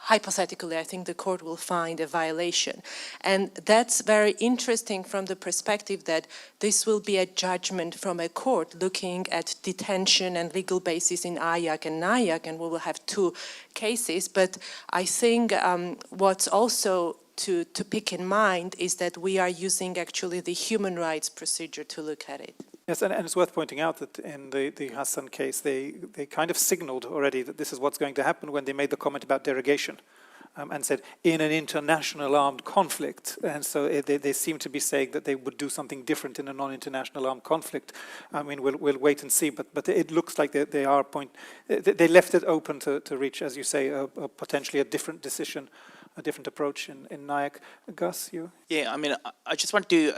hypothetically, I think the court will find a violation. And that's very interesting from the perspective that this will be a judgment from a court looking at detention and legal basis in IAC and NIAC, and we will have two cases. But I think what's also to pick in mind is that we are using actually the human rights procedure to look at it. Yes, and it's worth pointing out that in the Hassan case, they kind of signaled already that this is what's going to happen when they made the comment about derogation and said, in an international armed conflict. And so they seem to be saying that they would do something different in a non-international armed conflict. I mean, we'll wait and see, but it looks like they left it open to reach, as you say, potentially a different decision, a different approach in NIAC. Gus, you? Yeah, I mean, I just want to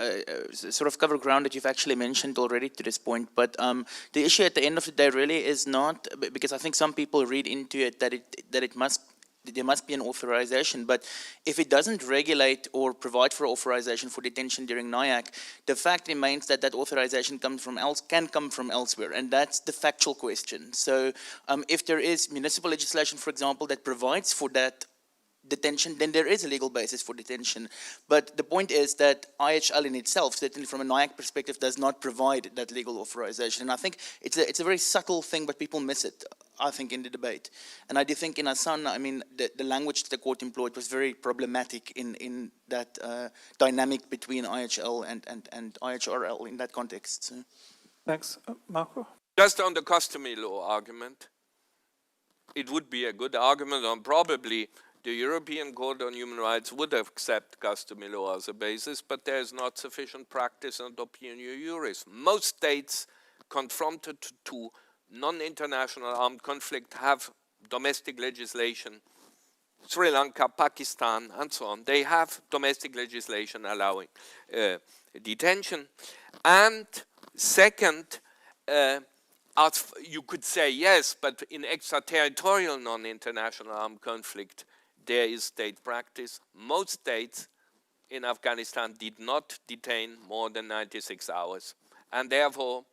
sort of cover ground that you've actually mentioned already to this point, but the issue at the end of the day really is not, because I think some people read into it that there must be an authorization, but if it doesn't regulate or provide for authorization for detention during NIAC, the fact remains that that authorization can come from elsewhere, and that's the factual question. So if there is municipal legislation, for example, that provides for that detention, then there is a legal basis for detention. But the point is that IHL in itself, certainly from a NIAC perspective, does not provide that legal authorization. And I think it's a very subtle thing, but people miss it, I think, in the debate. And I do think in Hassan, I mean, the language the court employed was very problematic in that dynamic between IHL and IHRL in that context. So. Thanks. Marco? Just on the customary law argument, it would be a good argument, and probably the European Court on Human Rights would accept customary law as a basis, but there is not sufficient practice and opinio juris. Most states confronted to non-international armed conflict have domestic legislation. Sri Lanka, Pakistan, and so on. They have domestic legislation allowing detention. And second, you could say yes, but in extraterritorial non-international armed conflict, there is state practice. Most states in Afghanistan did not detain more than 96 hours. And therefore,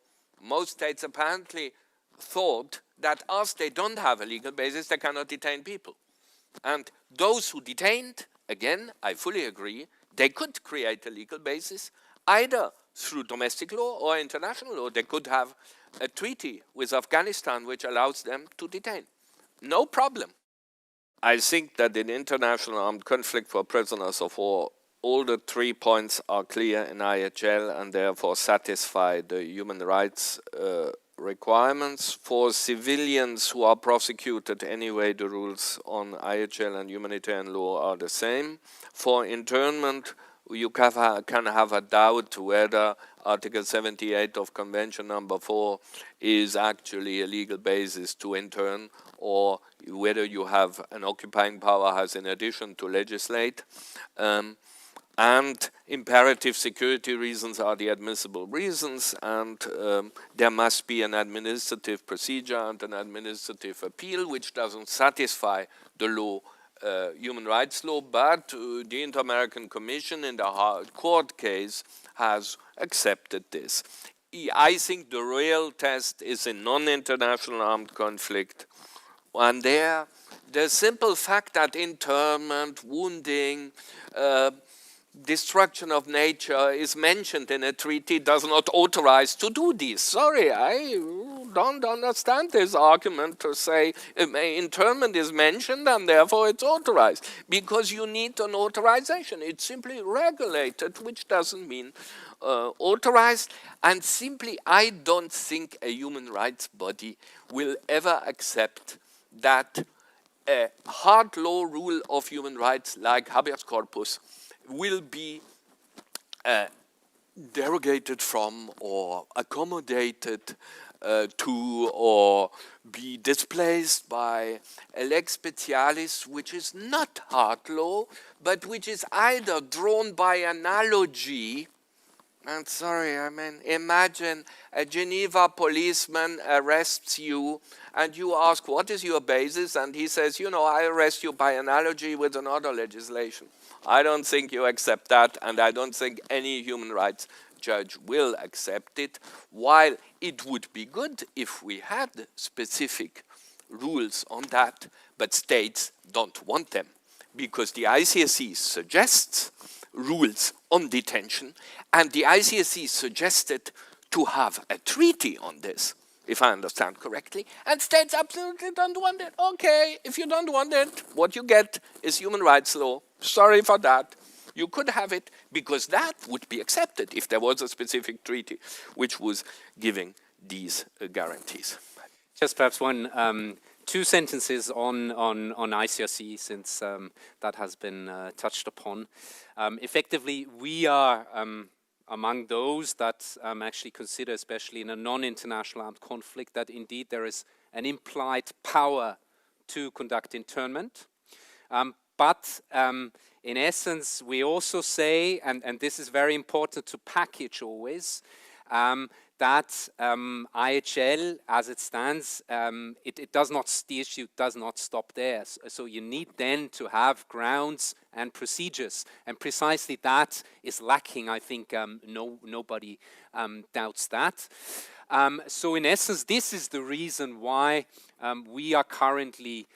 most states apparently thought that as they don't have a legal basis, they cannot detain people. And those who detained, again, I fully agree, they could create a legal basis either through domestic law or international law. They could have a treaty with Afghanistan which allows them to detain. No problem. I think that in international armed conflict for prisoners of war, all the 3 points are clear in IHL and therefore satisfy the human rights requirements. For civilians who are prosecuted anyway, the rules on IHL and humanitarian law are the same. For internment, you can have a doubt whether Article 78 of Convention number 4 is actually a legal basis to intern, or whether you have an occupying power has in addition to legislate. And imperative security reasons are the admissible reasons, and there must be an administrative procedure and an administrative appeal, which doesn't satisfy the law, human rights law, but the Inter-American Commission in the court case has accepted this. I think the real test is in non-international armed conflict, and there, the simple fact that internment, wounding, destruction of nature is mentioned in a treaty does not authorize to do this. Sorry, I don't understand this argument to say internment is mentioned and therefore it's authorized, because you need an authorization. It's simply regulated, which doesn't mean authorized. And simply, I don't think a human rights body will ever accept that a hard law rule of human rights like habeas corpus will be derogated from or accommodated to or be displaced by a lex specialis which is not hard law, but which is either drawn by analogy. I'm sorry, I mean, imagine a Geneva policeman arrests you and you ask, what is your basis? And he says, you know, I arrest you by analogy with another legislation. I don't think you accept that, and I don't think any human rights judge will accept it, while it would be good if we had specific rules on that, but states don't want them, because the ICSE suggests rules on detention, and the ICSE suggested to have a treaty on this, if I understand correctly, and states absolutely don't want it. Okay, if you don't want it, what you get is human rights law. Sorry for that. You could have it, because that would be accepted if there was a specific treaty which was giving these guarantees. Just perhaps two sentences on ICRC, since that has been touched upon. Effectively, we are among those that actually consider, especially in a non-international armed conflict, that indeed there is an implied power to conduct internment. But in essence, we also say, and this is very important to package always, that IHL, as it stands, it does not, the issue does not stop there. So you need then to have grounds and procedures, and precisely that is lacking. I think nobody doubts that. So in essence, this is the reason why we are currently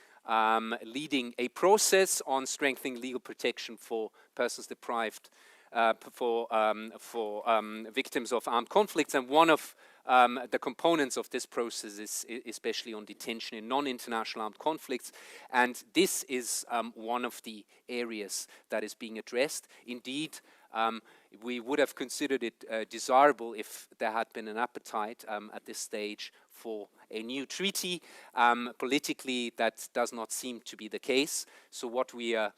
leading a process on strengthening legal protection for persons deprived, for victims of armed conflicts, and one of the components of this process is especially on detention in non-international armed conflicts, and this is one of the areas that is being addressed. Indeed, we would have considered it desirable if there had been an appetite at this stage for a new treaty. Politically, that does not seem to be the case. So what we are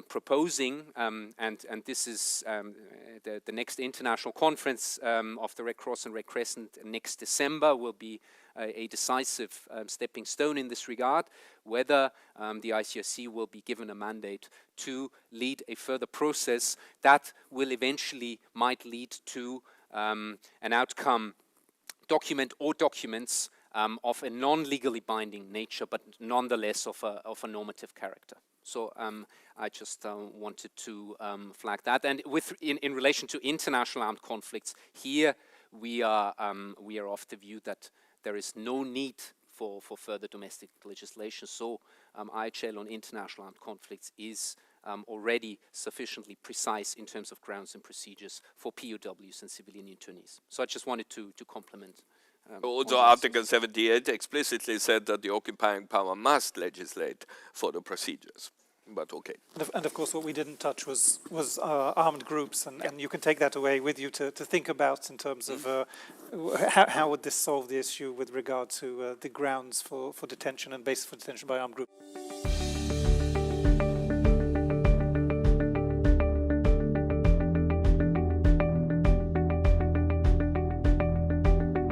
proposing, and this is the next international conference of the Red Cross and Red Crescent next December, will be a decisive stepping stone in this regard, whether the ICRC will be given a mandate to lead a further process that will eventually might lead to an outcome document or documents of a non-legally binding nature, but nonetheless of a normative character. So I just wanted to flag that. And in relation to international armed conflicts, here we are of the view that there is no need for further domestic legislation. So IHL on international armed conflicts is already sufficiently precise in terms of grounds and procedures for POWs and civilian internees. So I just wanted to complement. Also, Article 78 explicitly said that the occupying power must legislate for the procedures. But okay. And of course, what we didn't touch was armed groups, and you can take that away with you to think about in terms of how would this solve the issue with regard to the grounds for detention and basis for detention by armed groups.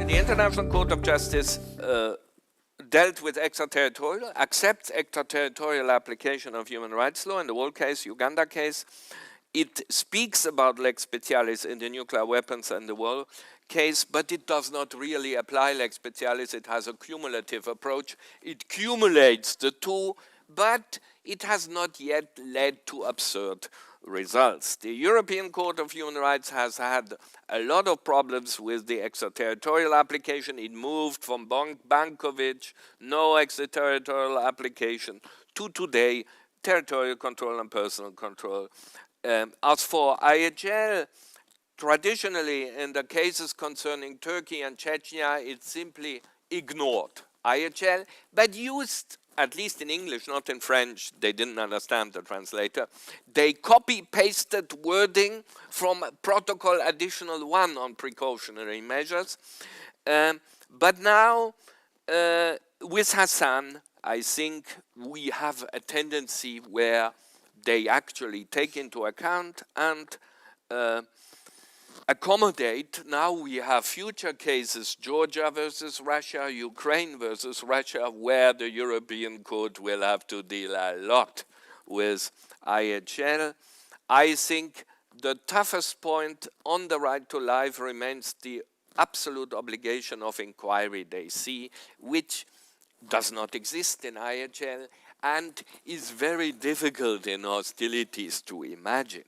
The International Court of Justice dealt with extraterritorial, accepts extraterritorial application of human rights law in the Wall case, Uganda case. It speaks about lex specialis in the nuclear weapons and the Wall case, but it does not really apply lex specialis. It has a cumulative approach. It cumulates the two, but it has not yet led to absurd results. The European Court of Human Rights has had a lot of problems with the extraterritorial application. It moved from Bankovic, no extraterritorial application, to today, territorial control and personal control. As for IHL, traditionally in the cases concerning Turkey and Chechnya, it's simply ignored IHL, but used, at least in English, not in French, they didn't understand the translator, they copy-pasted wording from Protocol Additional 1 on precautionary measures. But now, with Hassan, I think we have a tendency where they actually take into account and accommodate. Now we have future cases, Georgia versus Russia, Ukraine versus Russia, where the European Court will have to deal a lot with IHL. I think the toughest point on the right to life remains the absolute obligation of inquiry they see, which does not exist in IHL and is very difficult in hostilities to imagine.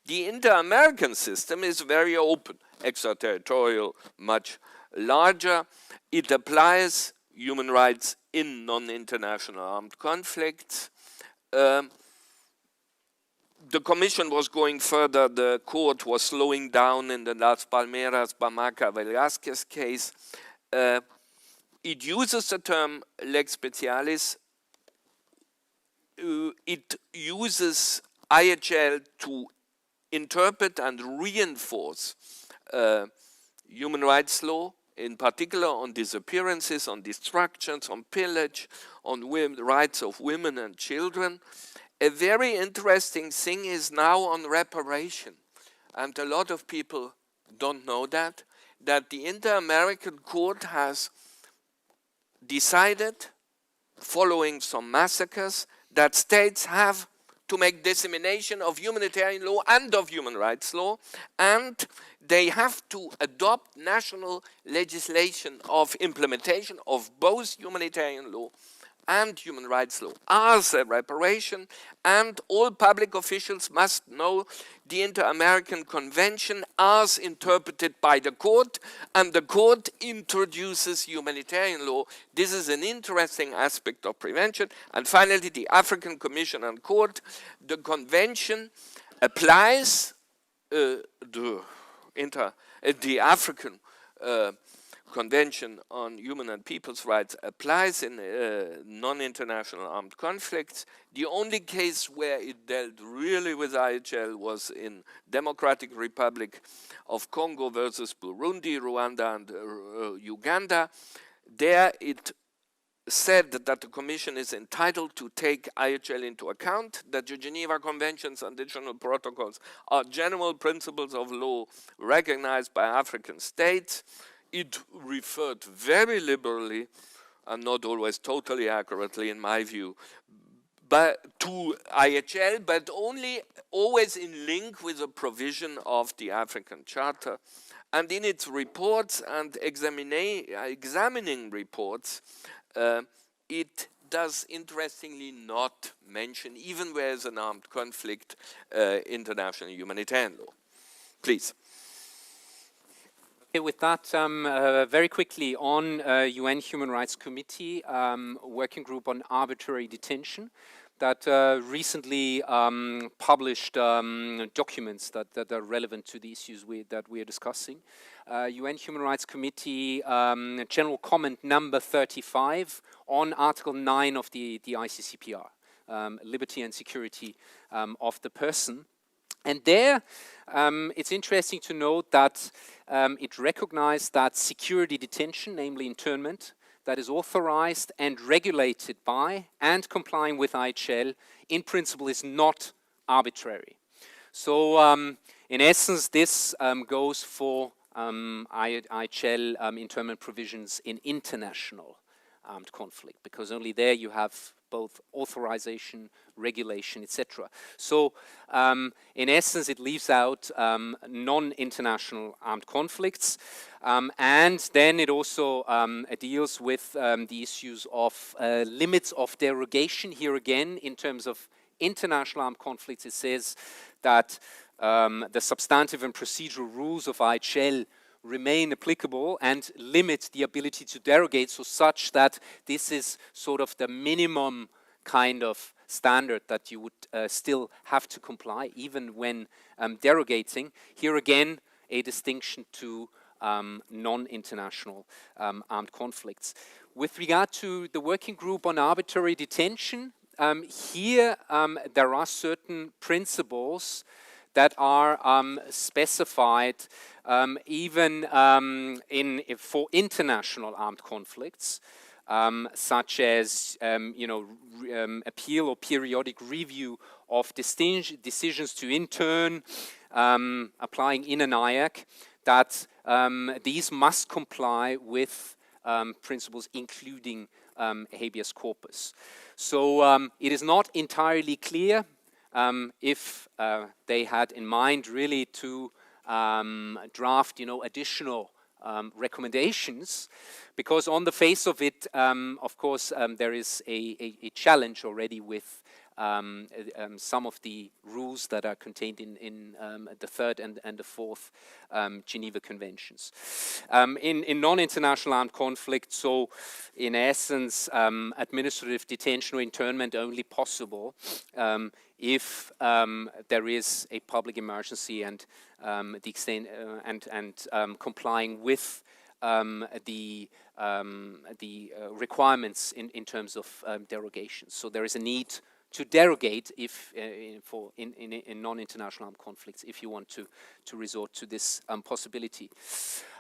The inter-American system is very open, extraterritorial, much larger. It applies human rights in non-international armed conflicts. The Commission was going further. The court was slowing down in the Las Palmeras, Bamaca, Velázquez case. It uses the term lex specialis. It uses IHL to interpret and reinforce human rights law, in particular on disappearances, on destructions, on pillage, on rights of women and children. A very interesting thing is now on reparation, and a lot of people don't know that the Inter-American Court has decided, following some massacres, that states have to make dissemination of humanitarian law and of human rights law, and they have to adopt national legislation of implementation of both humanitarian law and human rights law as a reparation, and all public officials must know the Inter-American Convention as interpreted by the court, and the court introduces humanitarian law. This is an interesting aspect of prevention. And finally, the African Commission and Court. The convention applies the African Convention on Human and People's Rights applies in non-international armed conflicts. The only case where it dealt really with IHL was in Democratic Republic of Congo versus Burundi, Rwanda, and Uganda. There it said that the Commission is entitled to take IHL into account, that the Geneva Conventions and additional protocols are general principles of law recognized by African states. It referred very liberally, and not always totally accurately in my view, but to IHL, but only always in link with a provision of the African Charter. And in its reports and examining reports, it does interestingly not mention, even where there's an armed conflict, international humanitarian law. Please. With that, very quickly on UN Human Rights Committee working group on arbitrary detention that recently published documents that are relevant to the issues that we are discussing. UN Human Rights Committee General Comment number 35 on Article 9 of the ICCPR, liberty and security of the person. And there, it's interesting to note that it recognized that security detention, namely internment, that is authorized and regulated by and complying with IHL, in principle is not arbitrary. So, in essence, this goes for IHL internment provisions in international armed conflict, because only there you have both authorization, regulation, etc. So, in essence, it leaves out non-international armed conflicts, and then it also deals with the issues of limits of derogation. Here again, in terms of international armed conflicts, it says that the substantive and procedural rules of IHL remain applicable and limit the ability to derogate, so such that this is sort of the minimum kind of standard that you would still have to comply even when derogating. Here again, a distinction to non-international armed conflicts. With regard to the working group on arbitrary detention, here there are certain principles that are specified even for international armed conflicts. such as appeal or periodic review of decisions to intern, applying in an IAC, that these must comply with principles including habeas corpus. So it is not entirely clear if they had in mind really to draft, additional recommendations, because on the face of it, of course, there is a challenge already with some of the rules that are contained in the third and the fourth Geneva Conventions. In non-international armed conflict, so in essence, administrative detention or internment only possible if there is a public emergency and the extent and complying with the requirements in terms of derogations. So there is a need to derogate if in non-international armed conflicts if you want to resort to this possibility.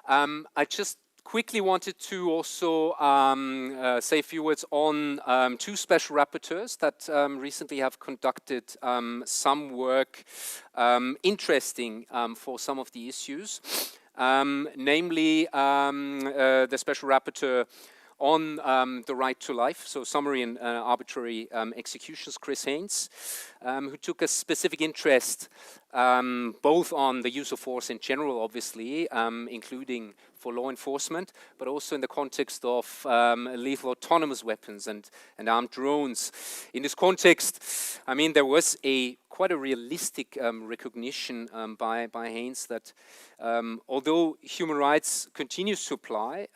I just quickly wanted to also say a few words on two special rapporteurs that recently have conducted some work interesting for some of the issues, namely the special rapporteur on the right to life, so summary and arbitrary executions, Chris Haynes, who took a specific interest both on the use of force in general, obviously, including for law enforcement, but also in the context of lethal autonomous weapons and armed drones. In this context, I mean, there was quite a realistic recognition by Haynes that although human rights continues to apply,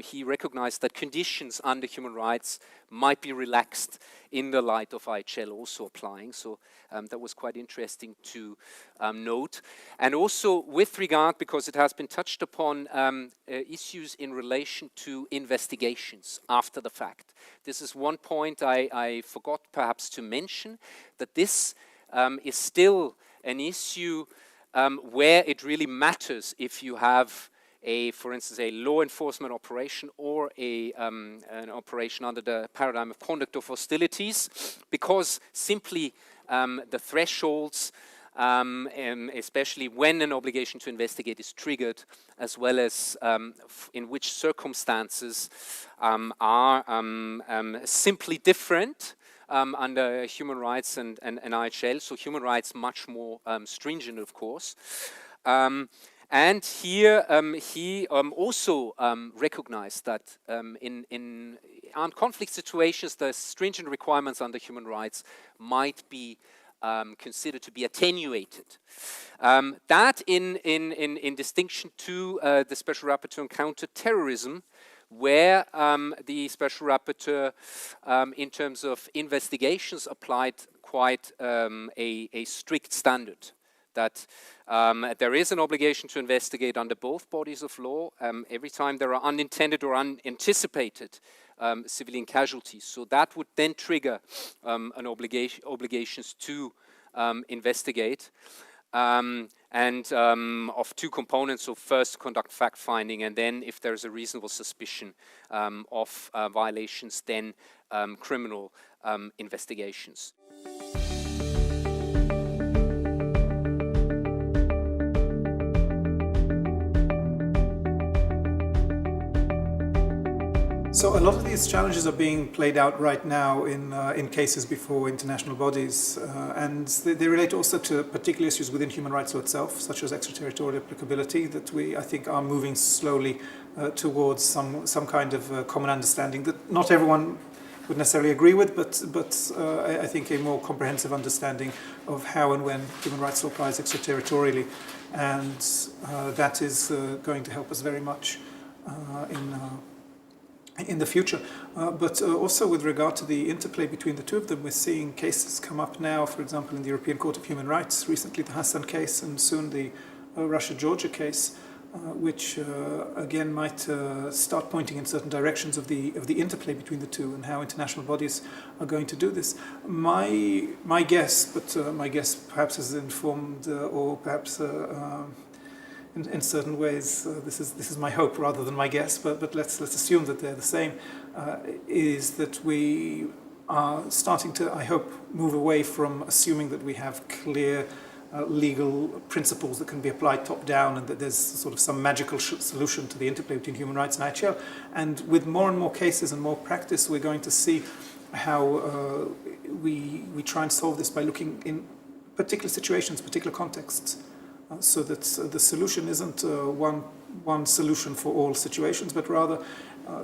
he recognized that conditions under human rights might be relaxed in the light of IHL also applying. So that was quite interesting to note. And also with regard, because it has been touched upon, issues in relation to investigations after the fact. This is one point I forgot perhaps to mention, that this is still an issue where it really matters if you have for instance, a law enforcement operation or an operation under the paradigm of conduct of hostilities, because simply the thresholds, especially when an obligation to investigate is triggered, as well as in which circumstances are simply different under human rights and IHL, so human rights much more stringent, of course. And here he also recognized that in armed conflict situations, the stringent requirements under human rights might be considered to be attenuated. That in distinction to the Special Rapporteur on counter-terrorism, where the Special Rapporteur in terms of investigations applied quite a strict standard. That there is an obligation to investigate under both bodies of law every time there are unintended or unanticipated civilian casualties. So that would then trigger an obligations to investigate. And of two components, so first conduct fact-finding, and then if there's a reasonable suspicion of violations, then criminal investigations. So a lot of these challenges are being played out right now in cases before international bodies, and they relate also to particular issues within human rights law itself, such as extraterritorial applicability, that I think are moving slowly towards some kind of common understanding that not everyone would necessarily agree with, but I think a more comprehensive understanding of how and when human rights law applies extraterritorially, and that is going to help us very much in the future. But also with regard to the interplay between the two of them, we're seeing cases come up now, for example, in the European Court of Human Rights, recently the Hassan case and soon the Russia-Georgia case, which again might start pointing in certain directions of the interplay between the two and how international bodies are going to do this. My guess, but my guess perhaps is informed or perhaps in certain ways, this is my hope rather than my guess, but let's assume that they're the same, is that we are starting to, I hope, move away from assuming that we have clear legal principles that can be applied top-down and that there's sort of some magical solution to the interplay between human rights and IHL. And with more and more cases and more practice, we're going to see how we try and solve this by looking in particular situations, particular contexts, so that the solution isn't one solution for all situations, but rather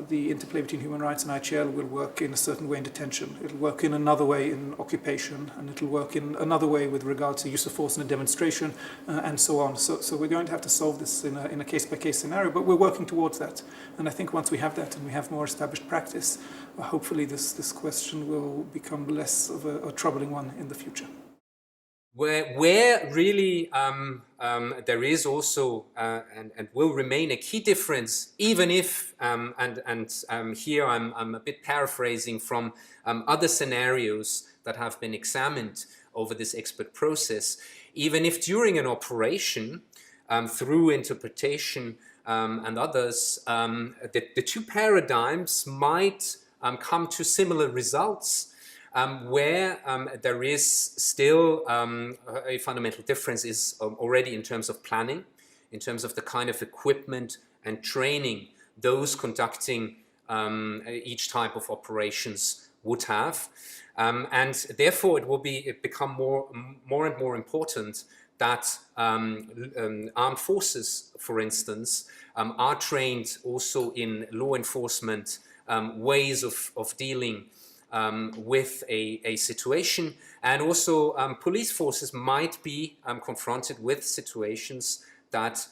the interplay between human rights and IHL will work in a certain way in detention. It'll work in another way in occupation, and it'll work in another way with regard to use of force in a demonstration, and so on. So we're going to have to solve this in a case-by-case scenario, but we're working towards that. And I think once we have that and we have more established practice, hopefully this question will become less of a troubling one in the future. Where really there is also and will remain a key difference, even if here I'm a bit paraphrasing from other scenarios that have been examined over this expert process, even if during an operation through interpretation and others, the two paradigms might come to similar results. Where there is still a fundamental difference is already in terms of planning, in terms of the kind of equipment and training those conducting each type of operations would have. And therefore it will become more and more important that armed forces, for instance, are trained also in law enforcement ways of dealing with a situation, and also police forces might be confronted with situations that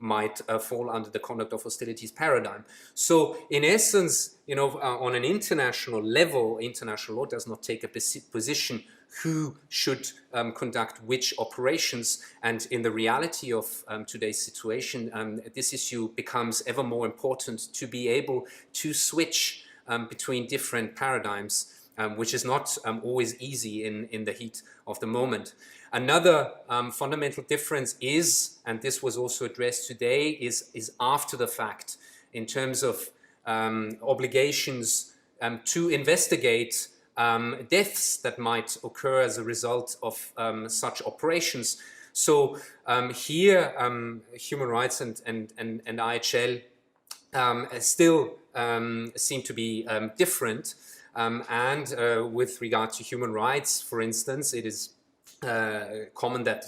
might fall under the conduct of hostilities paradigm. So in essence, you know, on an international level, international law does not take a position who should conduct which operations, and in the reality of today's situation, this issue becomes ever more important to be able to switch between different paradigms, which is not always easy in the heat of the moment. Another fundamental difference is, and this was also addressed today, is after the fact in terms of obligations to investigate deaths that might occur as a result of such operations. So here human rights and IHL still seem to be different, and with regard to human rights, for instance, it is common that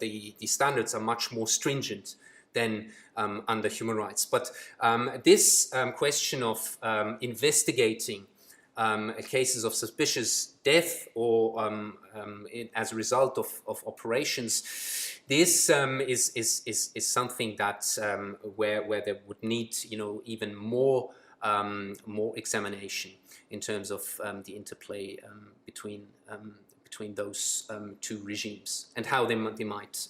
the standards are much more stringent than under human rights. But this question of investigating cases of suspicious death or as a result of operations, this is something that where there would need, you know, even more examination in terms of the interplay between those two regimes and how they might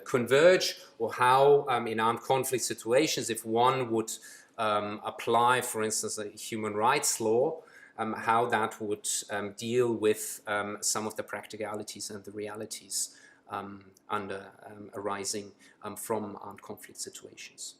converge, or how in armed conflict situations, if one would apply, for instance, a human rights law, how that would deal with some of the practicalities and the realities arising from armed conflict situations.